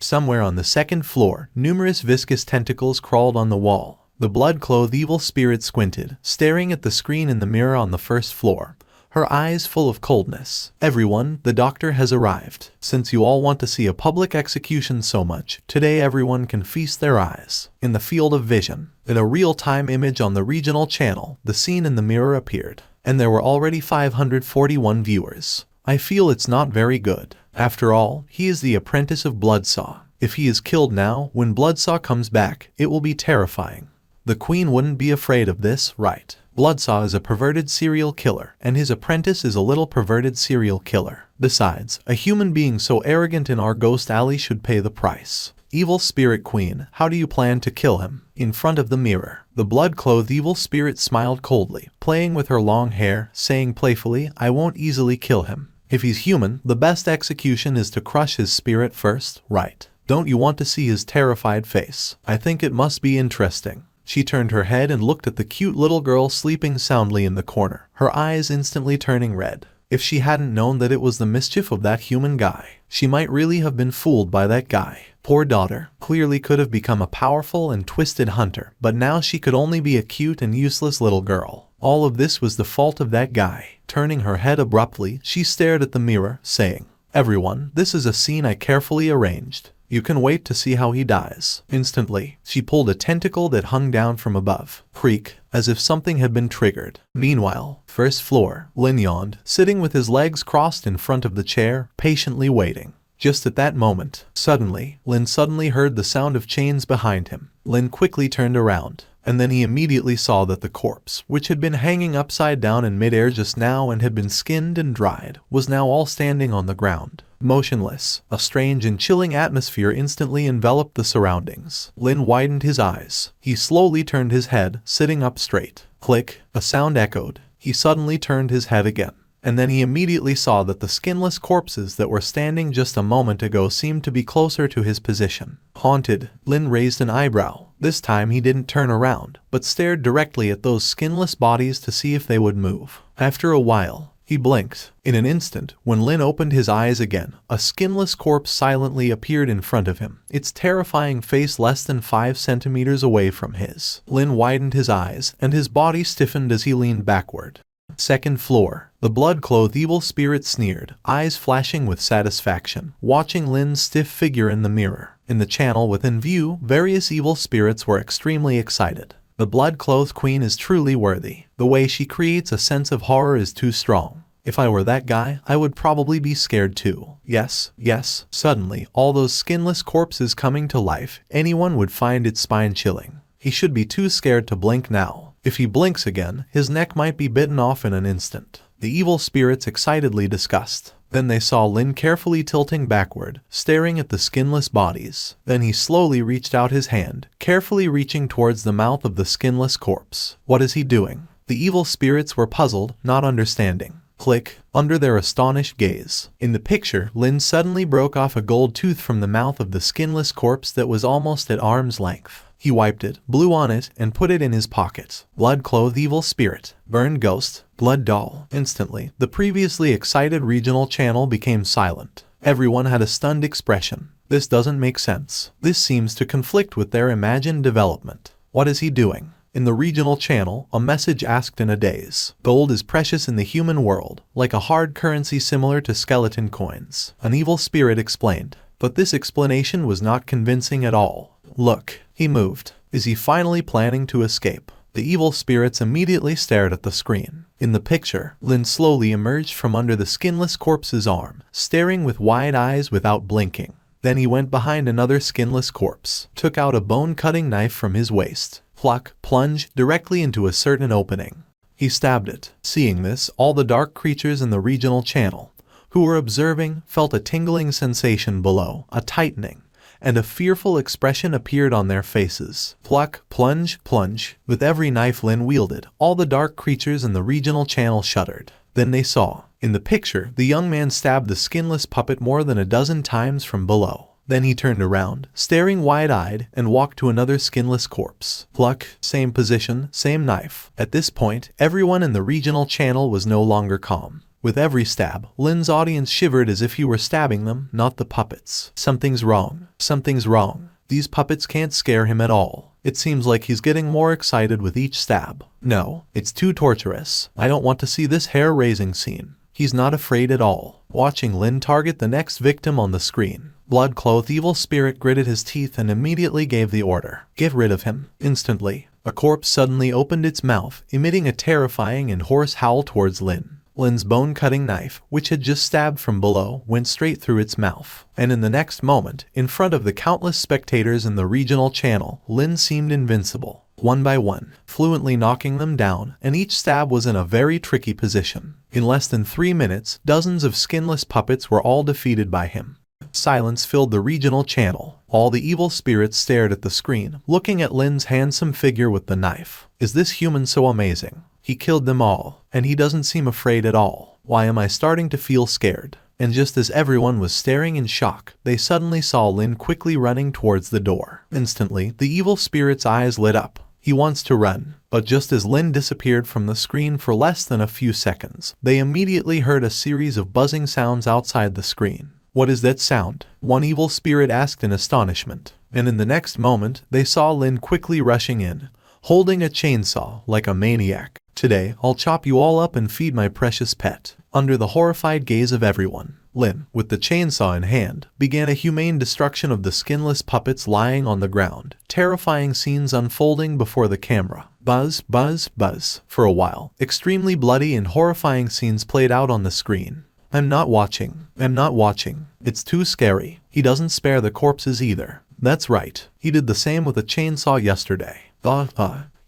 Somewhere on the second floor, numerous viscous tentacles crawled on the wall. The blood-clothed evil spirit squinted, staring at the screen in the mirror on the first floor, her eyes full of coldness. Everyone, the doctor has arrived. Since you all want to see a public execution so much, today everyone can feast their eyes. In the field of vision, in a real-time image on the regional channel, the scene in the mirror appeared, and there were already 541 viewers. I feel it's not very good. After all, he is the apprentice of Bloodsaw. If he is killed now, when Bloodsaw comes back, it will be terrifying. The Queen wouldn't be afraid of this, right? Bloodsaw is a perverted serial killer, and his apprentice is a little perverted serial killer. Besides, a human being so arrogant in our ghost alley should pay the price. Evil Spirit Queen, how do you plan to kill him? In front of the mirror, the blood-clothed evil spirit smiled coldly, playing with her long hair, saying playfully, I won't easily kill him. If he's human, the best execution is to crush his spirit first, right? Don't you want to see his terrified face? I think it must be interesting. She turned her head and looked at the cute little girl sleeping soundly in the corner, her eyes instantly turning red. If she hadn't known that it was the mischief of that human guy, she might really have been fooled by that guy. Poor daughter, clearly could have become a powerful and twisted hunter, but now she could only be a cute and useless little girl. All of this was the fault of that guy. Turning her head abruptly, she stared at the mirror, saying, Everyone, this is a scene I carefully arranged. You can wait to see how he dies. Instantly, she pulled a tentacle that hung down from above. Creak, as if something had been triggered. Meanwhile, first floor, Lin yawned, sitting with his legs crossed in front of the chair, patiently waiting. Just at that moment, Lin suddenly heard the sound of chains behind him. Lin quickly turned around, and then he immediately saw that the corpse, which had been hanging upside down in midair just now and had been skinned and dried, was now all standing on the ground. Motionless, a strange and chilling atmosphere instantly enveloped the surroundings. Lin widened his eyes. He slowly turned his head, sitting up straight. Click, a sound echoed. He suddenly turned his head again. And then he immediately saw that the skinless corpses that were standing just a moment ago seemed to be closer to his position. Haunted, Lin raised an eyebrow. This time he didn't turn around, but stared directly at those skinless bodies to see if they would move. After a while, he blinked. In an instant, when Lin opened his eyes again, a skinless corpse silently appeared in front of him, its terrifying face less than 5 centimeters away from his. Lin widened his eyes, and his body stiffened as he leaned backward. Second floor. The blood-clothed evil spirit sneered, eyes flashing with satisfaction, watching Lin's stiff figure in the mirror. In the channel within view, various evil spirits were extremely excited. The blood-clothed queen is truly worthy. The way she creates a sense of horror is too strong. If I were that guy, I would probably be scared too. Yes. Suddenly, all those skinless corpses coming to life, anyone would find it spine-chilling. He should be too scared to blink now. If he blinks again, his neck might be bitten off in an instant. The evil spirits excitedly discussed. Then they saw Lin carefully tilting backward, staring at the skinless bodies. Then he slowly reached out his hand, carefully reaching towards the mouth of the skinless corpse. What is he doing? The evil spirits were puzzled, not understanding. Click, under their astonished gaze. In the picture, Lin suddenly broke off a gold tooth from the mouth of the skinless corpse that was almost at arm's length. He wiped it, blew on it, and put it in his pocket. Blood-clothed evil spirit, burned ghost, blood doll. Instantly, the previously excited regional channel became silent. Everyone had a stunned expression. This doesn't make sense. This seems to conflict with their imagined development. What is he doing? In the regional channel, a message asked in a daze. Gold is precious in the human world, like a hard currency similar to skeleton coins. An evil spirit explained. But this explanation was not convincing at all. Look, he moved. Is he finally planning to escape? The evil spirits immediately stared at the screen. In the picture, Lin slowly emerged from under the skinless corpse's arm, staring with wide eyes without blinking. Then he went behind another skinless corpse, took out a bone-cutting knife from his waist, pluck, plunge directly into a certain opening. He stabbed it. Seeing this, all the dark creatures in the regional channel, who were observing, felt a tingling sensation below, a tightening, and a fearful expression appeared on their faces. Pluck, plunge, plunge. With every knife Lin wielded, all the dark creatures in the regional channel shuddered. Then they saw. In the picture, the young man stabbed the skinless puppet more than a dozen times from below. Then he turned around, staring wide-eyed, and walked to another skinless corpse. Pluck, same position, same knife. At this point, everyone in the regional channel was no longer calm. With every stab, Lin's audience shivered as if he were stabbing them, not the puppets. Something's wrong. Something's wrong. These puppets can't scare him at all. It seems like he's getting more excited with each stab. No, it's too torturous. I don't want to see this hair-raising scene. He's not afraid at all. Watching Lin target the next victim on the screen, blood-clothed evil spirit gritted his teeth and immediately gave the order. Get rid of him. Instantly, a corpse suddenly opened its mouth, emitting a terrifying and hoarse howl towards Lin. Lin's bone-cutting knife, which had just stabbed from below, went straight through its mouth. And in the next moment, in front of the countless spectators in the regional channel, Lin seemed invincible. One by one, fluently knocking them down, and each stab was in a very tricky position. In less than 3 minutes, dozens of skinless puppets were all defeated by him. Silence filled the regional channel. All the evil spirits stared at the screen, looking at Lin's handsome figure with the knife. Is this human so amazing? He killed them all, and he doesn't seem afraid at all. Why am I starting to feel scared? And just as everyone was staring in shock, they suddenly saw Lin quickly running towards the door. Instantly, the evil spirit's eyes lit up. He wants to run, but just as Lin disappeared from the screen for less than a few seconds, they immediately heard a series of buzzing sounds outside the screen. What is that sound? One evil spirit asked in astonishment. And in the next moment, they saw Lin quickly rushing in, holding a chainsaw like a maniac. Today, I'll chop you all up and feed my precious pet. Under the horrified gaze of everyone, Lin, with the chainsaw in hand, began a humane destruction of the skinless puppets lying on the ground. Terrifying scenes unfolding before the camera. Buzz, buzz, buzz. For a while, extremely bloody and horrifying scenes played out on the screen. I'm not watching. I'm not watching. It's too scary. He doesn't spare the corpses either. That's right. He did the same with a chainsaw yesterday.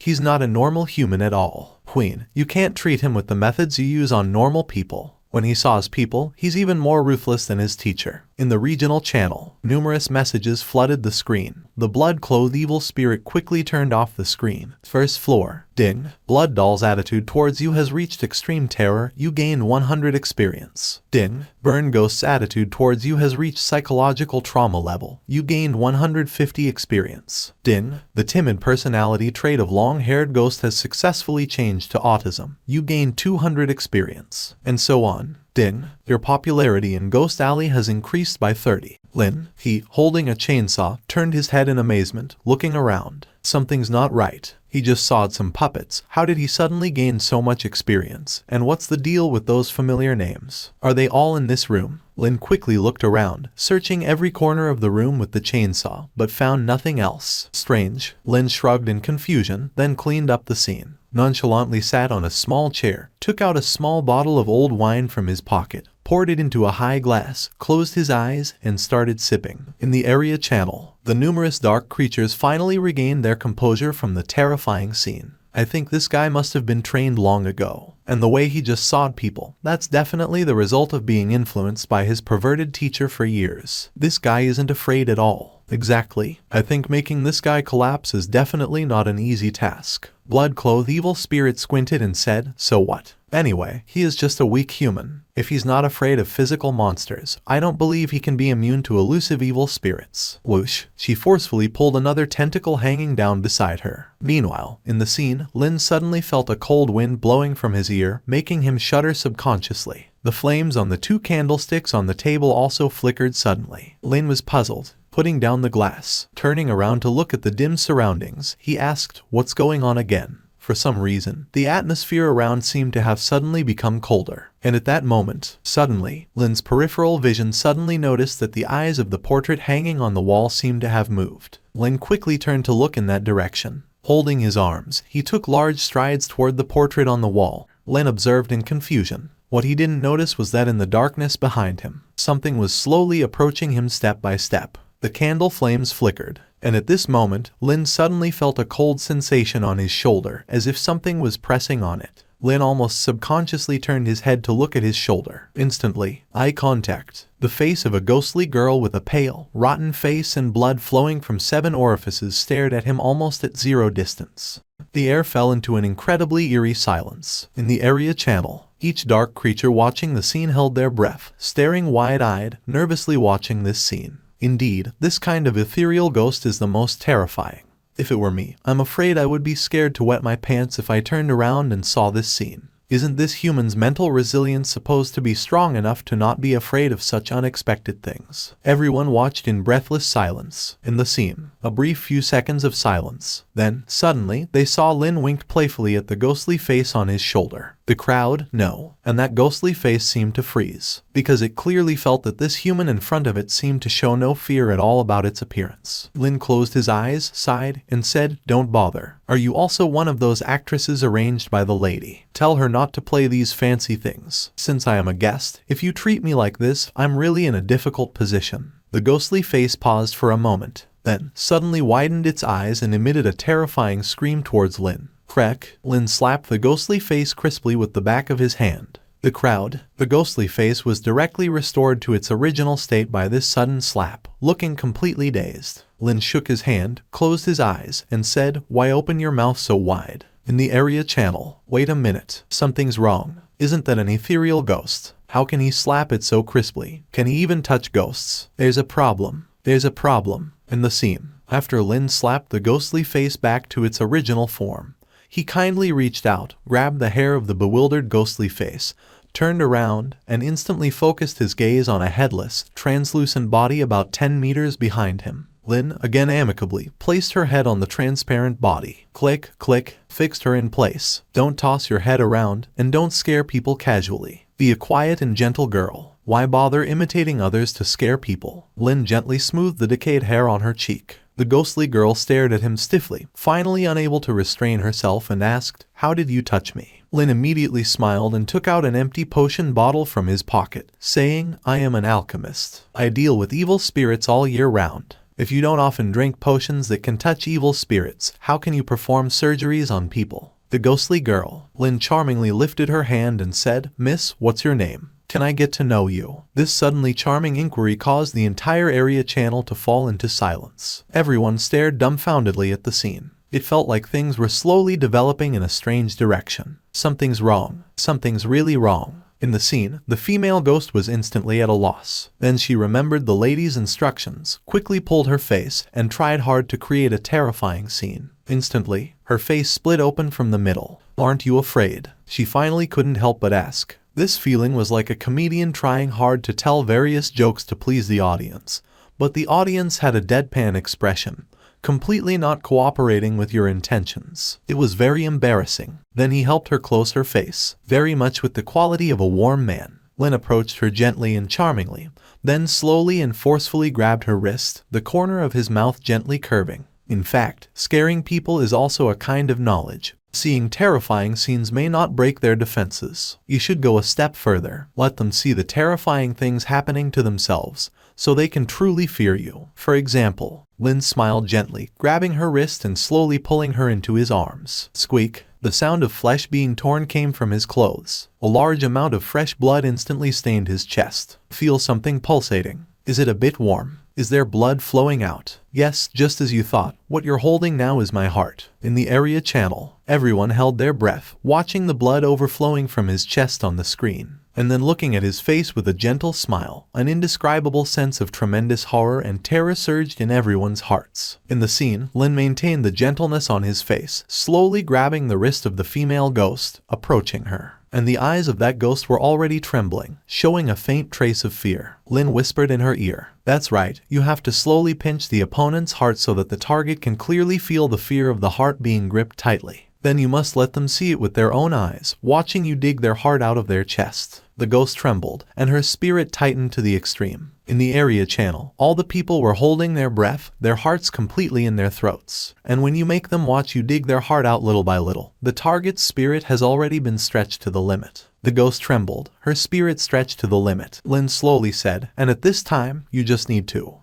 He's not a normal human at all. Queen, you can't treat him with the methods you use on normal people. When he saws people, he's even more ruthless than his teacher. In the regional channel, numerous messages flooded the screen. The blood-clothed evil spirit quickly turned off the screen. First floor. Ding. Blood Doll's attitude towards you has reached extreme terror. You gained 100 experience. Ding. Burn Ghost's attitude towards you has reached psychological trauma level. You gained 150 experience. Ding. The timid personality trait of long-haired Ghost has successfully changed to autism. You gained 200 experience. And so on. Ding. Your popularity in Ghost Alley has increased by 30. Lin, he, holding a chainsaw, turned his head in amazement, looking around. Something's not right. He just sawed some puppets. How did he suddenly gain so much experience? And what's the deal with those familiar names? Are they all in this room? Lin quickly looked around, searching every corner of the room with the chainsaw, but found nothing else. Strange. Lin shrugged in confusion, then cleaned up the scene. Nonchalantly sat on a small chair, took out a small bottle of old wine from his pocket, poured it into a high glass, closed his eyes, and started sipping. In the area channel, the numerous dark creatures finally regained their composure from the terrifying scene. I think this guy must have been trained long ago. And the way he just sawed people, that's definitely the result of being influenced by his perverted teacher for years. This guy isn't afraid at all. Exactly. I think making this guy collapse is definitely not an easy task. Blood-clothed evil spirit squinted and said, so what? Anyway, he is just a weak human. If he's not afraid of physical monsters, I don't believe he can be immune to elusive evil spirits. Whoosh. She forcefully pulled another tentacle hanging down beside her. Meanwhile, in the scene, Lin suddenly felt a cold wind blowing from his ear, making him shudder subconsciously. The flames on the 2 candlesticks on the table also flickered suddenly. Lin was puzzled. Putting down the glass, turning around to look at the dim surroundings, he asked, what's going on again? For some reason, the atmosphere around seemed to have suddenly become colder. And at that moment, suddenly, Lin's peripheral vision suddenly noticed that the eyes of the portrait hanging on the wall seemed to have moved. Lin quickly turned to look in that direction. Holding his arms, he took large strides toward the portrait on the wall. Lin observed in confusion. What he didn't notice was that in the darkness behind him, something was slowly approaching him step by step. The candle flames flickered, and at this moment, Lin suddenly felt a cold sensation on his shoulder, as if something was pressing on it. Lin almost subconsciously turned his head to look at his shoulder. Instantly, eye contact. The face of a ghostly girl with a pale, rotten face and blood flowing from 7 orifices stared at him almost at 0 distance. The air fell into an incredibly eerie silence. In the area channel, each dark creature watching the scene held their breath, staring wide-eyed, nervously watching this scene. Indeed, this kind of ethereal ghost is the most terrifying. If it were me, I'm afraid I would be scared to wet my pants if I turned around and saw this scene. Isn't this human's mental resilience supposed to be strong enough to not be afraid of such unexpected things? Everyone watched in breathless silence. In the scene, a brief few seconds of silence. Then, suddenly, they saw Lin winked playfully at the ghostly face on his shoulder. The crowd, no. And that ghostly face seemed to freeze, because it clearly felt that this human in front of it seemed to show no fear at all about its appearance. Lin closed his eyes, sighed, and said, "Don't bother. Are you also one of those actresses arranged by the lady? Tell her not to play these fancy things. Since I am a guest, if you treat me like this, I'm really in a difficult position." The ghostly face paused for a moment, then suddenly widened its eyes and emitted a terrifying scream towards Lin. Crack! Lin slapped the ghostly face crisply with the back of his hand. The crowd, the ghostly face was directly restored to its original state by this sudden slap, looking completely dazed. Lin shook his hand, closed his eyes, and said, "Why open your mouth so wide?" In the area channel, "Wait a minute, something's wrong. Isn't that an ethereal ghost? How can he slap it so crisply? Can he even touch ghosts? There's a problem. There's a problem." In the scene, after Lin slapped the ghostly face back to its original form, he kindly reached out, grabbed the hair of the bewildered ghostly face, turned around, and instantly focused his gaze on a headless, translucent body about 10 meters behind him. Lin, again amicably, placed her head on the transparent body. Click, click, fixed her in place. "Don't toss your head around, and don't scare people casually. Be a quiet and gentle girl. Why bother imitating others to scare people?" Lin gently smoothed the decayed hair on her cheek. The ghostly girl stared at him stiffly, finally unable to restrain herself, and asked, "How did you touch me?" Lin immediately smiled and took out an empty potion bottle from his pocket, saying, "I am an alchemist. I deal with evil spirits all year round. If you don't often drink potions that can touch evil spirits, how can you perform surgeries on people?" The ghostly girl, Lin charmingly lifted her hand and said, "Miss, what's your name? Can I get to know you?" This suddenly charming inquiry caused the entire area channel to fall into silence. Everyone stared dumbfoundedly at the scene. It felt like things were slowly developing in a strange direction. Something's wrong. Something's really wrong. In the scene, the female ghost was instantly at a loss. Then she remembered the lady's instructions, quickly pulled her face, and tried hard to create a terrifying scene. Instantly, her face split open from the middle. "Aren't you afraid?" she finally couldn't help but ask. This feeling was like a comedian trying hard to tell various jokes to please the audience, but the audience had a deadpan expression, completely not cooperating with your intentions. It was very embarrassing. Then he helped her close her face, very much with the quality of a warm man. Lin approached her gently and charmingly, then slowly and forcefully grabbed her wrist, the corner of his mouth gently curving. In fact, scaring people is also a kind of knowledge. Seeing terrifying scenes may not break their defenses. You should go a step further. Let them see the terrifying things happening to themselves, so they can truly fear you. For example, Lin smiled gently, grabbing her wrist and slowly pulling her into his arms. Squeak! The sound of flesh being torn came from his clothes. A large amount of fresh blood instantly stained his chest. Feel something pulsating. Is it a bit warm? Is there blood flowing out? Yes, just as you thought. What you're holding now is my heart. In the area channel, everyone held their breath, watching the blood overflowing from his chest on the screen, and then looking at his face with a gentle smile. An indescribable sense of tremendous horror and terror surged in everyone's hearts. In the scene, Lin maintained the gentleness on his face, slowly grabbing the wrist of the female ghost, approaching her. And the eyes of that ghost were already trembling, showing a faint trace of fear. Lin whispered in her ear, "That's right, you have to slowly pinch the opponent's heart so that the target can clearly feel the fear of the heart being gripped tightly. Then you must let them see it with their own eyes, watching you dig their heart out of their chest." The ghost trembled, and her spirit tightened to the extreme. In the area channel, all the people were holding their breath, their hearts completely in their throats. And when you make them watch you dig their heart out little by little, the target's spirit has already been stretched to the limit. The ghost trembled, her spirit stretched to the limit. Lin slowly said, "And at this time, you just need to."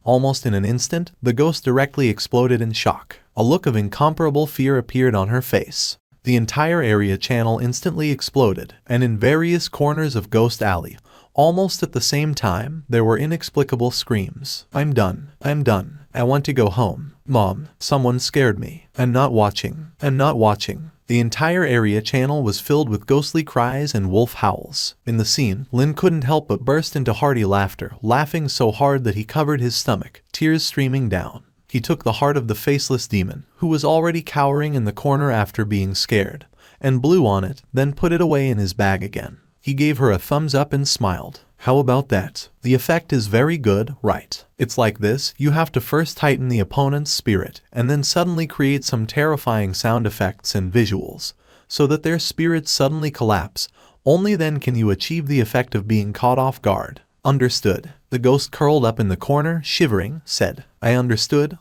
Almost in an instant, the ghost directly exploded in shock. A look of incomparable fear appeared on her face. The entire area channel instantly exploded, and in various corners of Ghost Alley, almost at the same time, there were inexplicable screams. "I'm done. I'm done. I want to go home. Mom, someone scared me. I'm not watching. I'm not watching." The entire area channel was filled with ghostly cries and wolf howls. In the scene, Lin couldn't help but burst into hearty laughter, laughing so hard that he covered his stomach, tears streaming down. He took the heart of the faceless demon, who was already cowering in the corner after being scared, and blew on it, then put it away in his bag again. He gave her a thumbs up and smiled. How about that? The effect is very good, right? It's like this, you have to first heighten the opponent's spirit, and then suddenly create some terrifying sound effects and visuals, so that their spirits suddenly collapse. Only then can you achieve the effect of being caught off guard. Understood. The ghost curled up in the corner, shivering, said, I understood.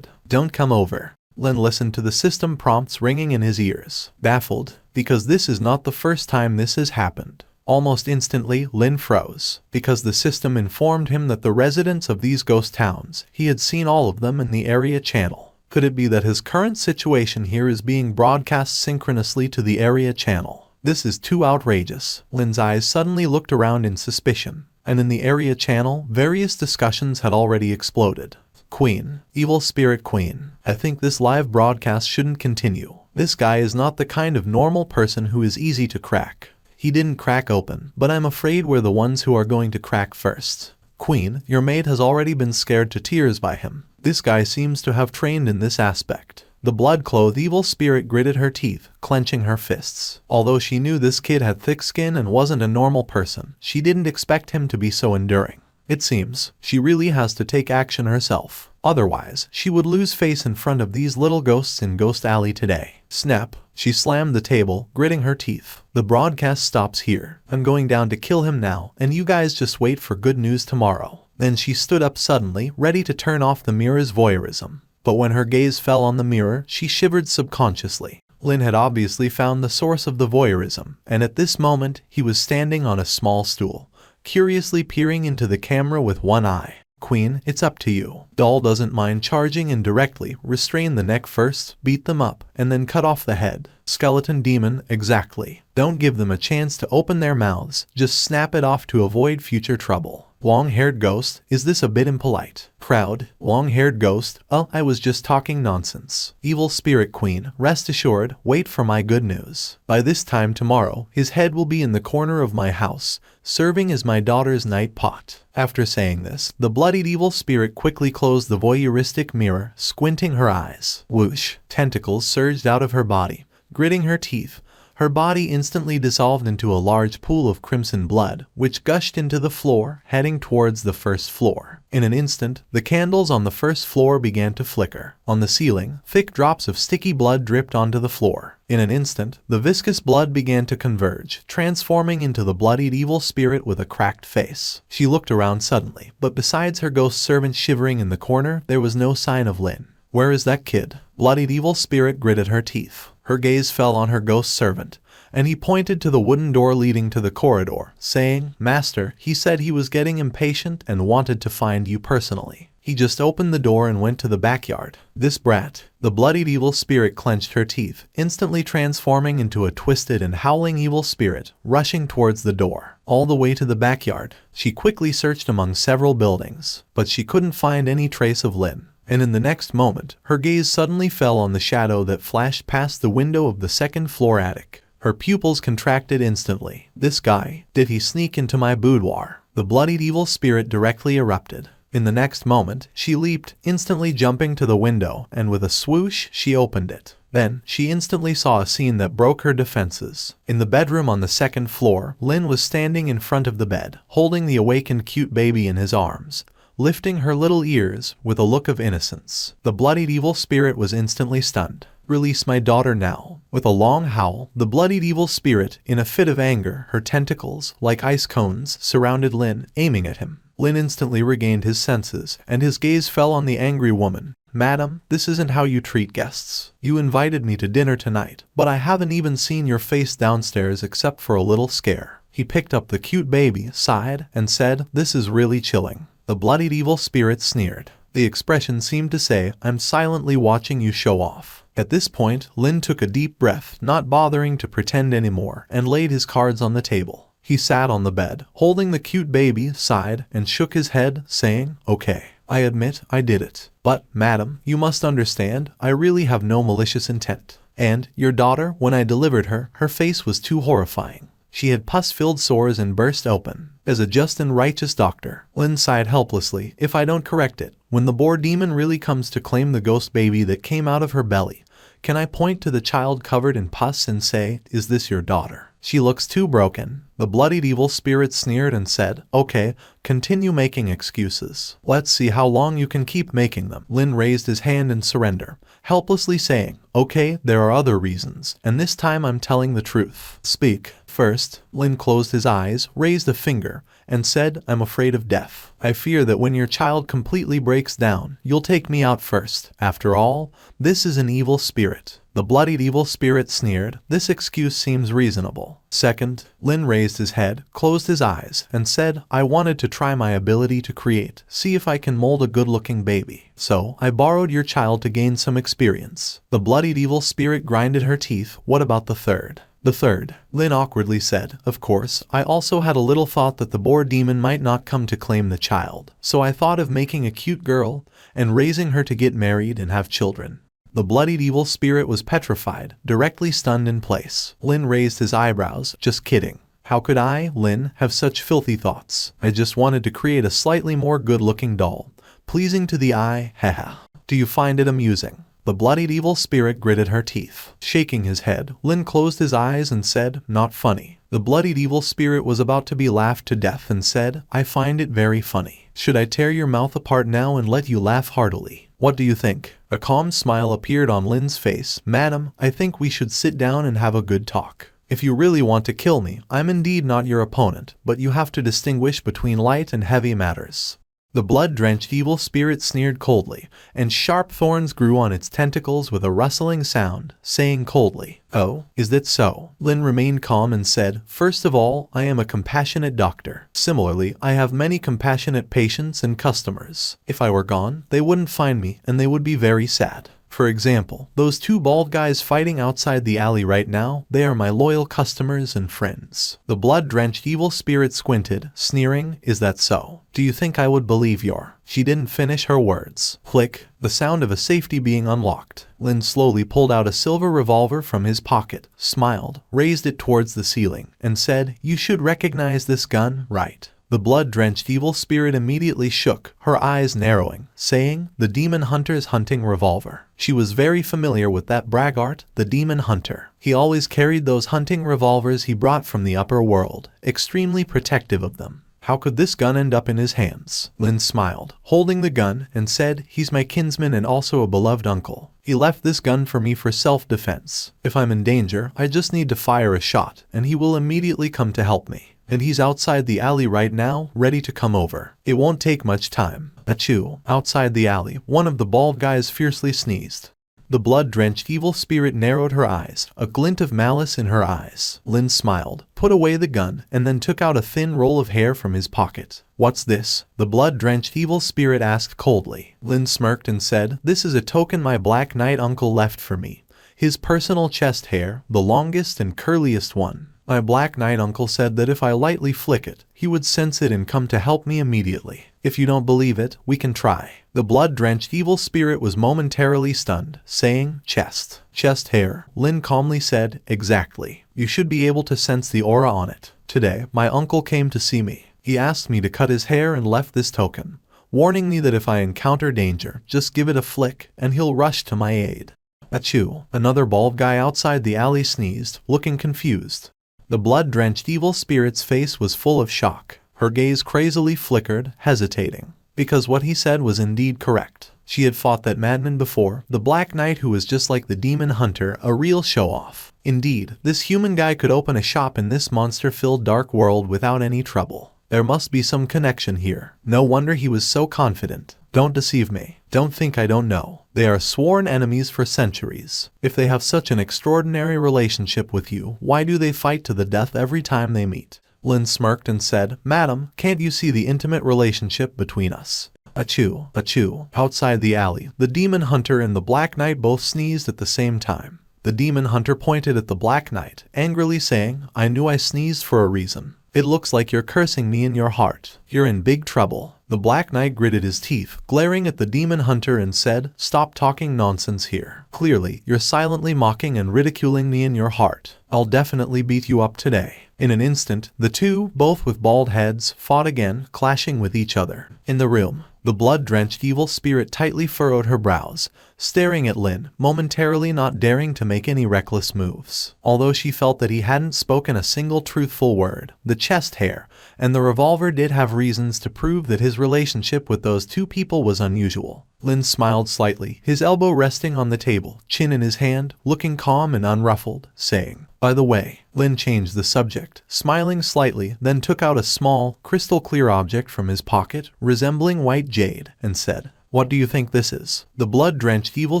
Don't come over. Lin listened to the system prompts ringing in his ears, baffled, because this is not the first time this has happened. Almost instantly, Lin froze, because the system informed him that the residents of these ghost towns, he had seen all of them in the area channel. Could it be that his current situation here is being broadcast synchronously to the area channel? This is too outrageous. Lin's eyes suddenly looked around in suspicion, and in the area channel, various discussions had already exploded. Queen, evil spirit queen, I think this live broadcast shouldn't continue. This guy is not the kind of normal person who is easy to crack. He didn't crack open, but I'm afraid we're the ones who are going to crack first. Queen, your mate has already been scared to tears by him. This guy seems to have trained in this aspect. The blood-clothed evil spirit gritted her teeth, clenching her fists. Although she knew this kid had thick skin and wasn't a normal person, she didn't expect him to be so enduring. It seems, she really has to take action herself. Otherwise, she would lose face in front of these little ghosts in Ghost Alley today. Snap. She slammed the table, gritting her teeth. The broadcast stops here. I'm going down to kill him now, and you guys just wait for good news tomorrow. Then she stood up suddenly, ready to turn off the mirror's voyeurism. But when her gaze fell on the mirror, she shivered subconsciously. Lin had obviously found the source of the voyeurism, and at this moment, he was standing on a small stool, curiously peering into the camera with one eye. Queen, it's up to you. Doll doesn't mind charging in directly. Restrain the neck first, beat them up, and then cut off the head. Skeleton demon, exactly. Don't give them a chance to open their mouths. Just snap it off to avoid future trouble. Long-haired ghost, is this a bit impolite? Crowd, long-haired ghost, oh, I was just talking nonsense. Evil spirit queen, rest assured, wait for my good news. By this time tomorrow, his head will be in the corner of my house, serving as my daughter's night pot. After saying this, the bloodied evil spirit quickly closed the voyeuristic mirror, squinting her eyes. Whoosh, tentacles surged out of her body, gritting her teeth. Her body instantly dissolved into a large pool of crimson blood, which gushed into the floor, heading towards the first floor. In an instant, the candles on the first floor began to flicker. On the ceiling, thick drops of sticky blood dripped onto the floor. In an instant, the viscous blood began to converge, transforming into the bloodied evil spirit with a cracked face. She looked around suddenly, but besides her ghost servant shivering in the corner, there was no sign of Lin. Where is that kid? Bloodied evil spirit gritted her teeth. Her gaze fell on her ghost servant, and he pointed to the wooden door leading to the corridor, saying, Master, he said he was getting impatient and wanted to find you personally. He just opened the door and went to the backyard. This brat. The bloodied evil spirit clenched her teeth, instantly transforming into a twisted and howling evil spirit, rushing towards the door. All the way to the backyard. She quickly searched among several buildings, but she couldn't find any trace of Lin. And in the next moment, her gaze suddenly fell on the shadow that flashed past the window of the second-floor attic. Her pupils contracted instantly. This guy, did he sneak into my boudoir? The bloodied evil spirit directly erupted. In the next moment, she leaped, instantly jumping to the window, and with a swoosh, she opened it. Then, she instantly saw a scene that broke her defenses. In the bedroom on the second floor, Lin was standing in front of the bed, holding the awakened cute baby in his arms, lifting her little ears with a look of innocence. The bloodied evil spirit was instantly stunned. Release my daughter now. With a long howl, the bloodied evil spirit, in a fit of anger, her tentacles, like ice cones, surrounded Lin, aiming at him. Lin instantly regained his senses, and his gaze fell on the angry woman. Madam, this isn't how you treat guests. You invited me to dinner tonight, but I haven't even seen your face downstairs except for a little scare. He picked up the cute baby, sighed, and said, This is really chilling. The bloodied evil spirit sneered. The expression seemed to say, I'm silently watching you show off. At this point, Lin took a deep breath, not bothering to pretend anymore, and laid his cards on the table. He sat on the bed, holding the cute baby, sighed, and shook his head, saying, Okay, I admit I did it. But, madam, you must understand, I really have no malicious intent. And, your daughter, when I delivered her, her face was too horrifying. She had pus-filled sores and burst open. As a just and righteous doctor, Lin sighed helplessly, if I don't correct it, when the boar demon really comes to claim the ghost baby that came out of her belly, Can I point to the child covered in pus and say, is this your daughter? She looks too broken. The bloodied evil spirit sneered and said, okay, continue making excuses. Let's see how long you can keep making them. Lin raised his hand in surrender, helplessly saying, okay, there are other reasons, and this time I'm telling the truth. Speak. First, Lin closed his eyes, raised a finger, and said, I'm afraid of death. I fear that when your child completely breaks down, you'll take me out first. After all, this is an evil spirit. The bloodied evil spirit sneered. This excuse seems reasonable. Second, Lin raised his head, closed his eyes, and said, I wanted to try my ability to create, see if I can mold a good-looking baby. So, I borrowed your child to gain some experience. The bloodied evil spirit grinded her teeth. What about the third? The third, Lin awkwardly said, of course, I also had a little thought that the boar demon might not come to claim the child. So I thought of making a cute girl and raising her to get married and have children. The bloodied evil spirit was petrified, directly stunned in place. Lin raised his eyebrows. Just kidding. How could I, Lin, have such filthy thoughts? I just wanted to create a slightly more good-looking doll, pleasing to the eye, haha. Do you find it amusing? The bloodied evil spirit gritted her teeth. Shaking his head, Lin closed his eyes and said, not funny. The bloodied evil spirit was about to be laughed to death and said, I find it very funny. Should I tear your mouth apart now and let you laugh heartily? What do you think? A calm smile appeared on Lin's face. Madam, I think we should sit down and have a good talk. If you really want to kill me, I'm indeed not your opponent, but you have to distinguish between light and heavy matters. The blood-drenched evil spirit sneered coldly, and sharp thorns grew on its tentacles with a rustling sound, saying coldly, oh, is that so? Lin remained calm and said, first of all, I am a compassionate doctor. Similarly, I have many compassionate patients and customers. If I were gone, they wouldn't find me, and they would be very sad. For example, those two bald guys fighting outside the alley right now, they are my loyal customers and friends. The blood-drenched evil spirit squinted, sneering, is that so? Do you think I would believe your... She didn't finish her words. Click, the sound of a safety being unlocked. Lin slowly pulled out a silver revolver from his pocket, smiled, raised it towards the ceiling, and said, you should recognize this gun, right? The blood-drenched evil spirit immediately shook, her eyes narrowing, saying, the demon hunter's hunting revolver. She was very familiar with that braggart, the demon hunter. He always carried those hunting revolvers he brought from the upper world, extremely protective of them. How could this gun end up in his hands? Lin smiled, holding the gun, and said, he's my kinsman and also a beloved uncle. He left this gun for me for self-defense. If I'm in danger, I just need to fire a shot, and he will immediately come to help me. And he's outside the alley right now, ready to come over. It won't take much time. Achoo. Outside the alley, one of the bald guys fiercely sneezed. The blood-drenched evil spirit narrowed her eyes, a glint of malice in her eyes. Lin smiled, put away the gun, and then took out a thin roll of hair from his pocket. What's this? The blood-drenched evil spirit asked coldly. Lin smirked and said, this is a token my Black Knight uncle left for me. His personal chest hair, the longest and curliest one. My Black Knight uncle said that if I lightly flick it, he would sense it and come to help me immediately. If you don't believe it, we can try. The blood-drenched evil spirit was momentarily stunned, saying, chest hair. Lin calmly said, exactly. You should be able to sense the aura on it. Today, my uncle came to see me. He asked me to cut his hair and left this token, warning me that if I encounter danger, just give it a flick, and he'll rush to my aid. Achoo. Another bald guy outside the alley sneezed, looking confused. The blood-drenched evil spirit's face was full of shock. Her gaze crazily flickered, hesitating. Because what he said was indeed correct. She had fought that madman before, the Black Knight who was just like the demon hunter, a real show-off. Indeed, this human guy could open a shop in this monster-filled dark world without any trouble. There must be some connection here. No wonder he was so confident. Don't deceive me. Don't think I don't know. They are sworn enemies for centuries. If they have such an extraordinary relationship with you, why do they fight to the death every time they meet? Lin smirked and said, Madam, can't you see the intimate relationship between us? Achoo, achoo. Outside the alley, the demon hunter and the Black Knight both sneezed at the same time. The demon hunter pointed at the Black Knight, angrily saying, I knew I sneezed for a reason. It looks like you're cursing me in your heart. You're in big trouble. The Black Knight gritted his teeth, glaring at the demon hunter and said, stop talking nonsense here. Clearly, you're silently mocking and ridiculing me in your heart. I'll definitely beat you up today. In an instant, the two, both with bald heads, fought again, clashing with each other. In the room, The blood-drenched evil spirit tightly furrowed her brows, staring at Lin, momentarily not daring to make any reckless moves. Although she felt that he hadn't spoken a single truthful word, the chest hair and the revolver did have reasons to prove that his relationship with those two people was unusual. Lin smiled slightly, his elbow resting on the table, chin in his hand, looking calm and unruffled, saying, "By the way," Lin changed the subject, smiling slightly, then took out a small, crystal-clear object from his pocket, resembling white jade, and said, "What do you think this is?" The blood-drenched evil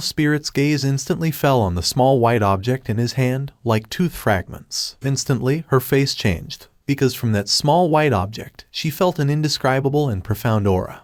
spirit's gaze instantly fell on the small white object in his hand, like tooth fragments. Instantly, her face changed, because from that small white object, she felt an indescribable and profound aura.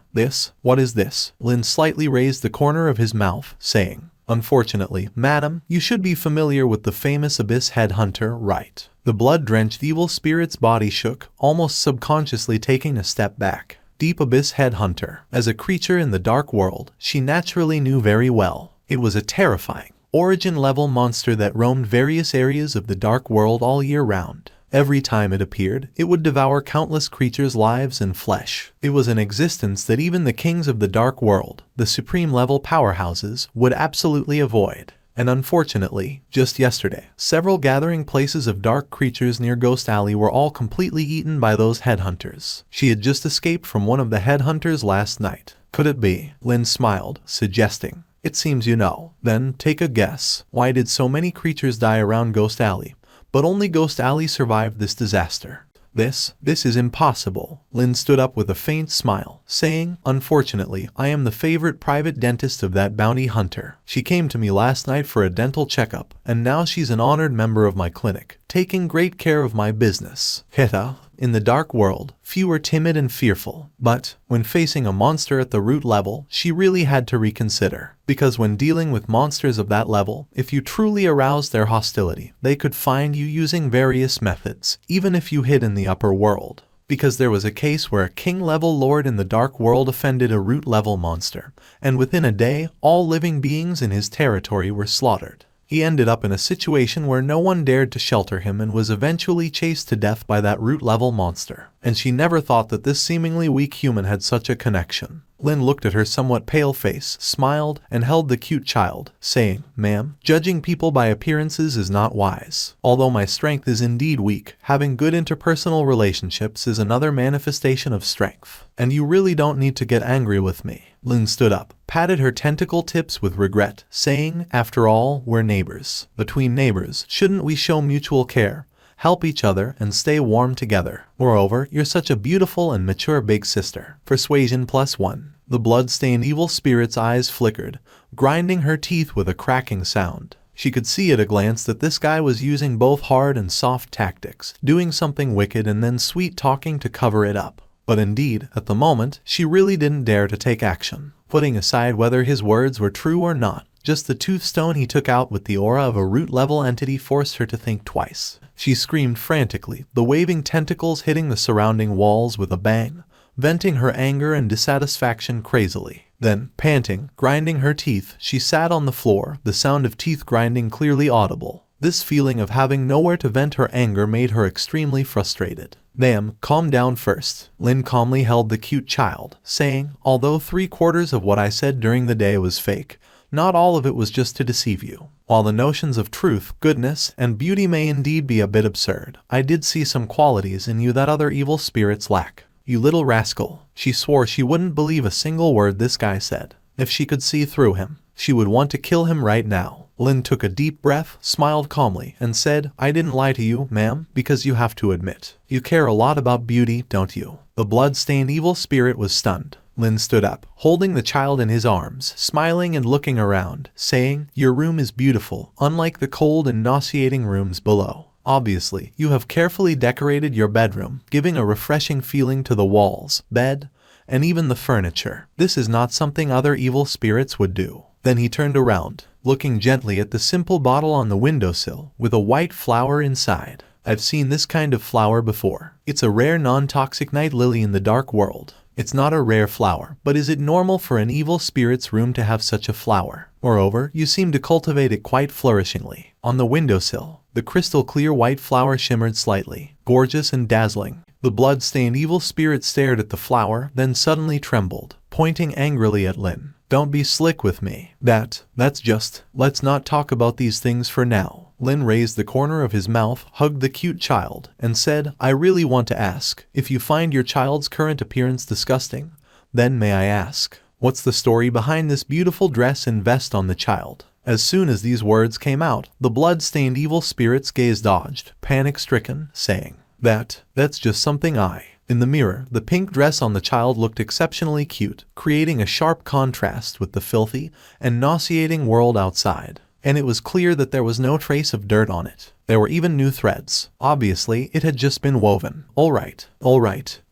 What is this?" Lin slightly raised the corner of his mouth, saying, "Unfortunately, madam, you should be familiar with the famous Abyss Headhunter, right?" The blood-drenched evil spirit's body shook, almost subconsciously taking a step back. Deep Abyss Headhunter. As a creature in the dark world, she naturally knew very well. It was a terrifying, origin-level monster that roamed various areas of the dark world all year round. Every time it appeared, it would devour countless creatures' lives and flesh. It was an existence that even the kings of the dark world, the supreme-level powerhouses, would absolutely avoid. And unfortunately, just yesterday, several gathering places of dark creatures near Ghost Alley were all completely eaten by those headhunters. She had just escaped from one of the headhunters last night. Could it be? Lin smiled, suggesting, "It seems you know." Then, take a guess. Why did so many creatures die around Ghost Alley? But only Ghost Alley survived this disaster. This is impossible." Lin stood up with a faint smile, saying, "Unfortunately, I am the favorite private dentist of that bounty hunter. She came to me last night for a dental checkup, and now she's an honored member of my clinic, taking great care of my business." Heta. In the dark world, few were timid and fearful, but, when facing a monster at the root level, she really had to reconsider. Because when dealing with monsters of that level, if you truly aroused their hostility, they could find you using various methods, even if you hid in the upper world. Because there was a case where a king-level lord in the dark world offended a root-level monster, and within a day, all living beings in his territory were slaughtered. He ended up in a situation where no one dared to shelter him and was eventually chased to death by that root-level monster. And she never thought that this seemingly weak human had such a connection. Lin looked at her somewhat pale face, smiled, and held the cute child, saying, "Ma'am, judging people by appearances is not wise. Although my strength is indeed weak, having good interpersonal relationships is another manifestation of strength. And you really don't need to get angry with me." Lin stood up, patted her tentacle tips with regret, saying, "After all, we're neighbors. Between neighbors, shouldn't we show mutual care, help each other, and stay warm together? Moreover, you're such a beautiful and mature big sister." Persuasion +1. The blood-stained evil spirit's eyes flickered, grinding her teeth with a cracking sound. She could see at a glance that this guy was using both hard and soft tactics, doing something wicked and then sweet-talking to cover it up. But indeed, at the moment, she really didn't dare to take action. Putting aside whether his words were true or not, just the toothstone he took out with the aura of a root-level entity forced her to think twice. She screamed frantically, the waving tentacles hitting the surrounding walls with a bang, venting her anger and dissatisfaction crazily. Then, panting, grinding her teeth, she sat on the floor, the sound of teeth grinding clearly audible. This feeling of having nowhere to vent her anger made her extremely frustrated. "Ma'am, calm down first." Lin calmly held the cute child, saying, "Although 3/4 of what I said during the day was fake, not all of it was just to deceive you. While the notions of truth, goodness, and beauty may indeed be a bit absurd, I did see some qualities in you that other evil spirits lack. You little rascal." She swore she wouldn't believe a single word this guy said. If she could see through him, she would want to kill him right now. Lin took a deep breath, smiled calmly, and said, "I didn't lie to you, ma'am, because you have to admit, you care a lot about beauty, don't you?" The blood-stained evil spirit was stunned. Lin stood up, holding the child in his arms, smiling and looking around, saying, "Your room is beautiful, unlike the cold and nauseating rooms below. Obviously, you have carefully decorated your bedroom, giving a refreshing feeling to the walls, bed, and even the furniture. This is not something other evil spirits would do." Then he turned around, looking gently at the simple bottle on the windowsill, with a white flower inside. "I've seen this kind of flower before. It's a rare non-toxic night lily in the dark world. It's not a rare flower, but is it normal for an evil spirit's room to have such a flower? Moreover, you seem to cultivate it quite flourishingly." On the windowsill, the crystal-clear white flower shimmered slightly, gorgeous and dazzling. The blood-stained evil spirit stared at the flower, then suddenly trembled, pointing angrily at Lin. Don't be slick with me. That's just, let's not talk about these things for now. Lin raised the corner of his mouth, hugged the cute child, and said, I really want to ask, if you find your child's current appearance disgusting, then may I ask, what's the story behind this beautiful dress and vest on the child? As soon as these words came out, the blood-stained evil spirit's gaze dodged, panic-stricken, saying, That's just something In the mirror, the pink dress on the child looked exceptionally cute, creating a sharp contrast with the filthy and nauseating world outside. And it was clear that there was no trace of dirt on it. There were even new threads. Obviously, it had just been woven. All right,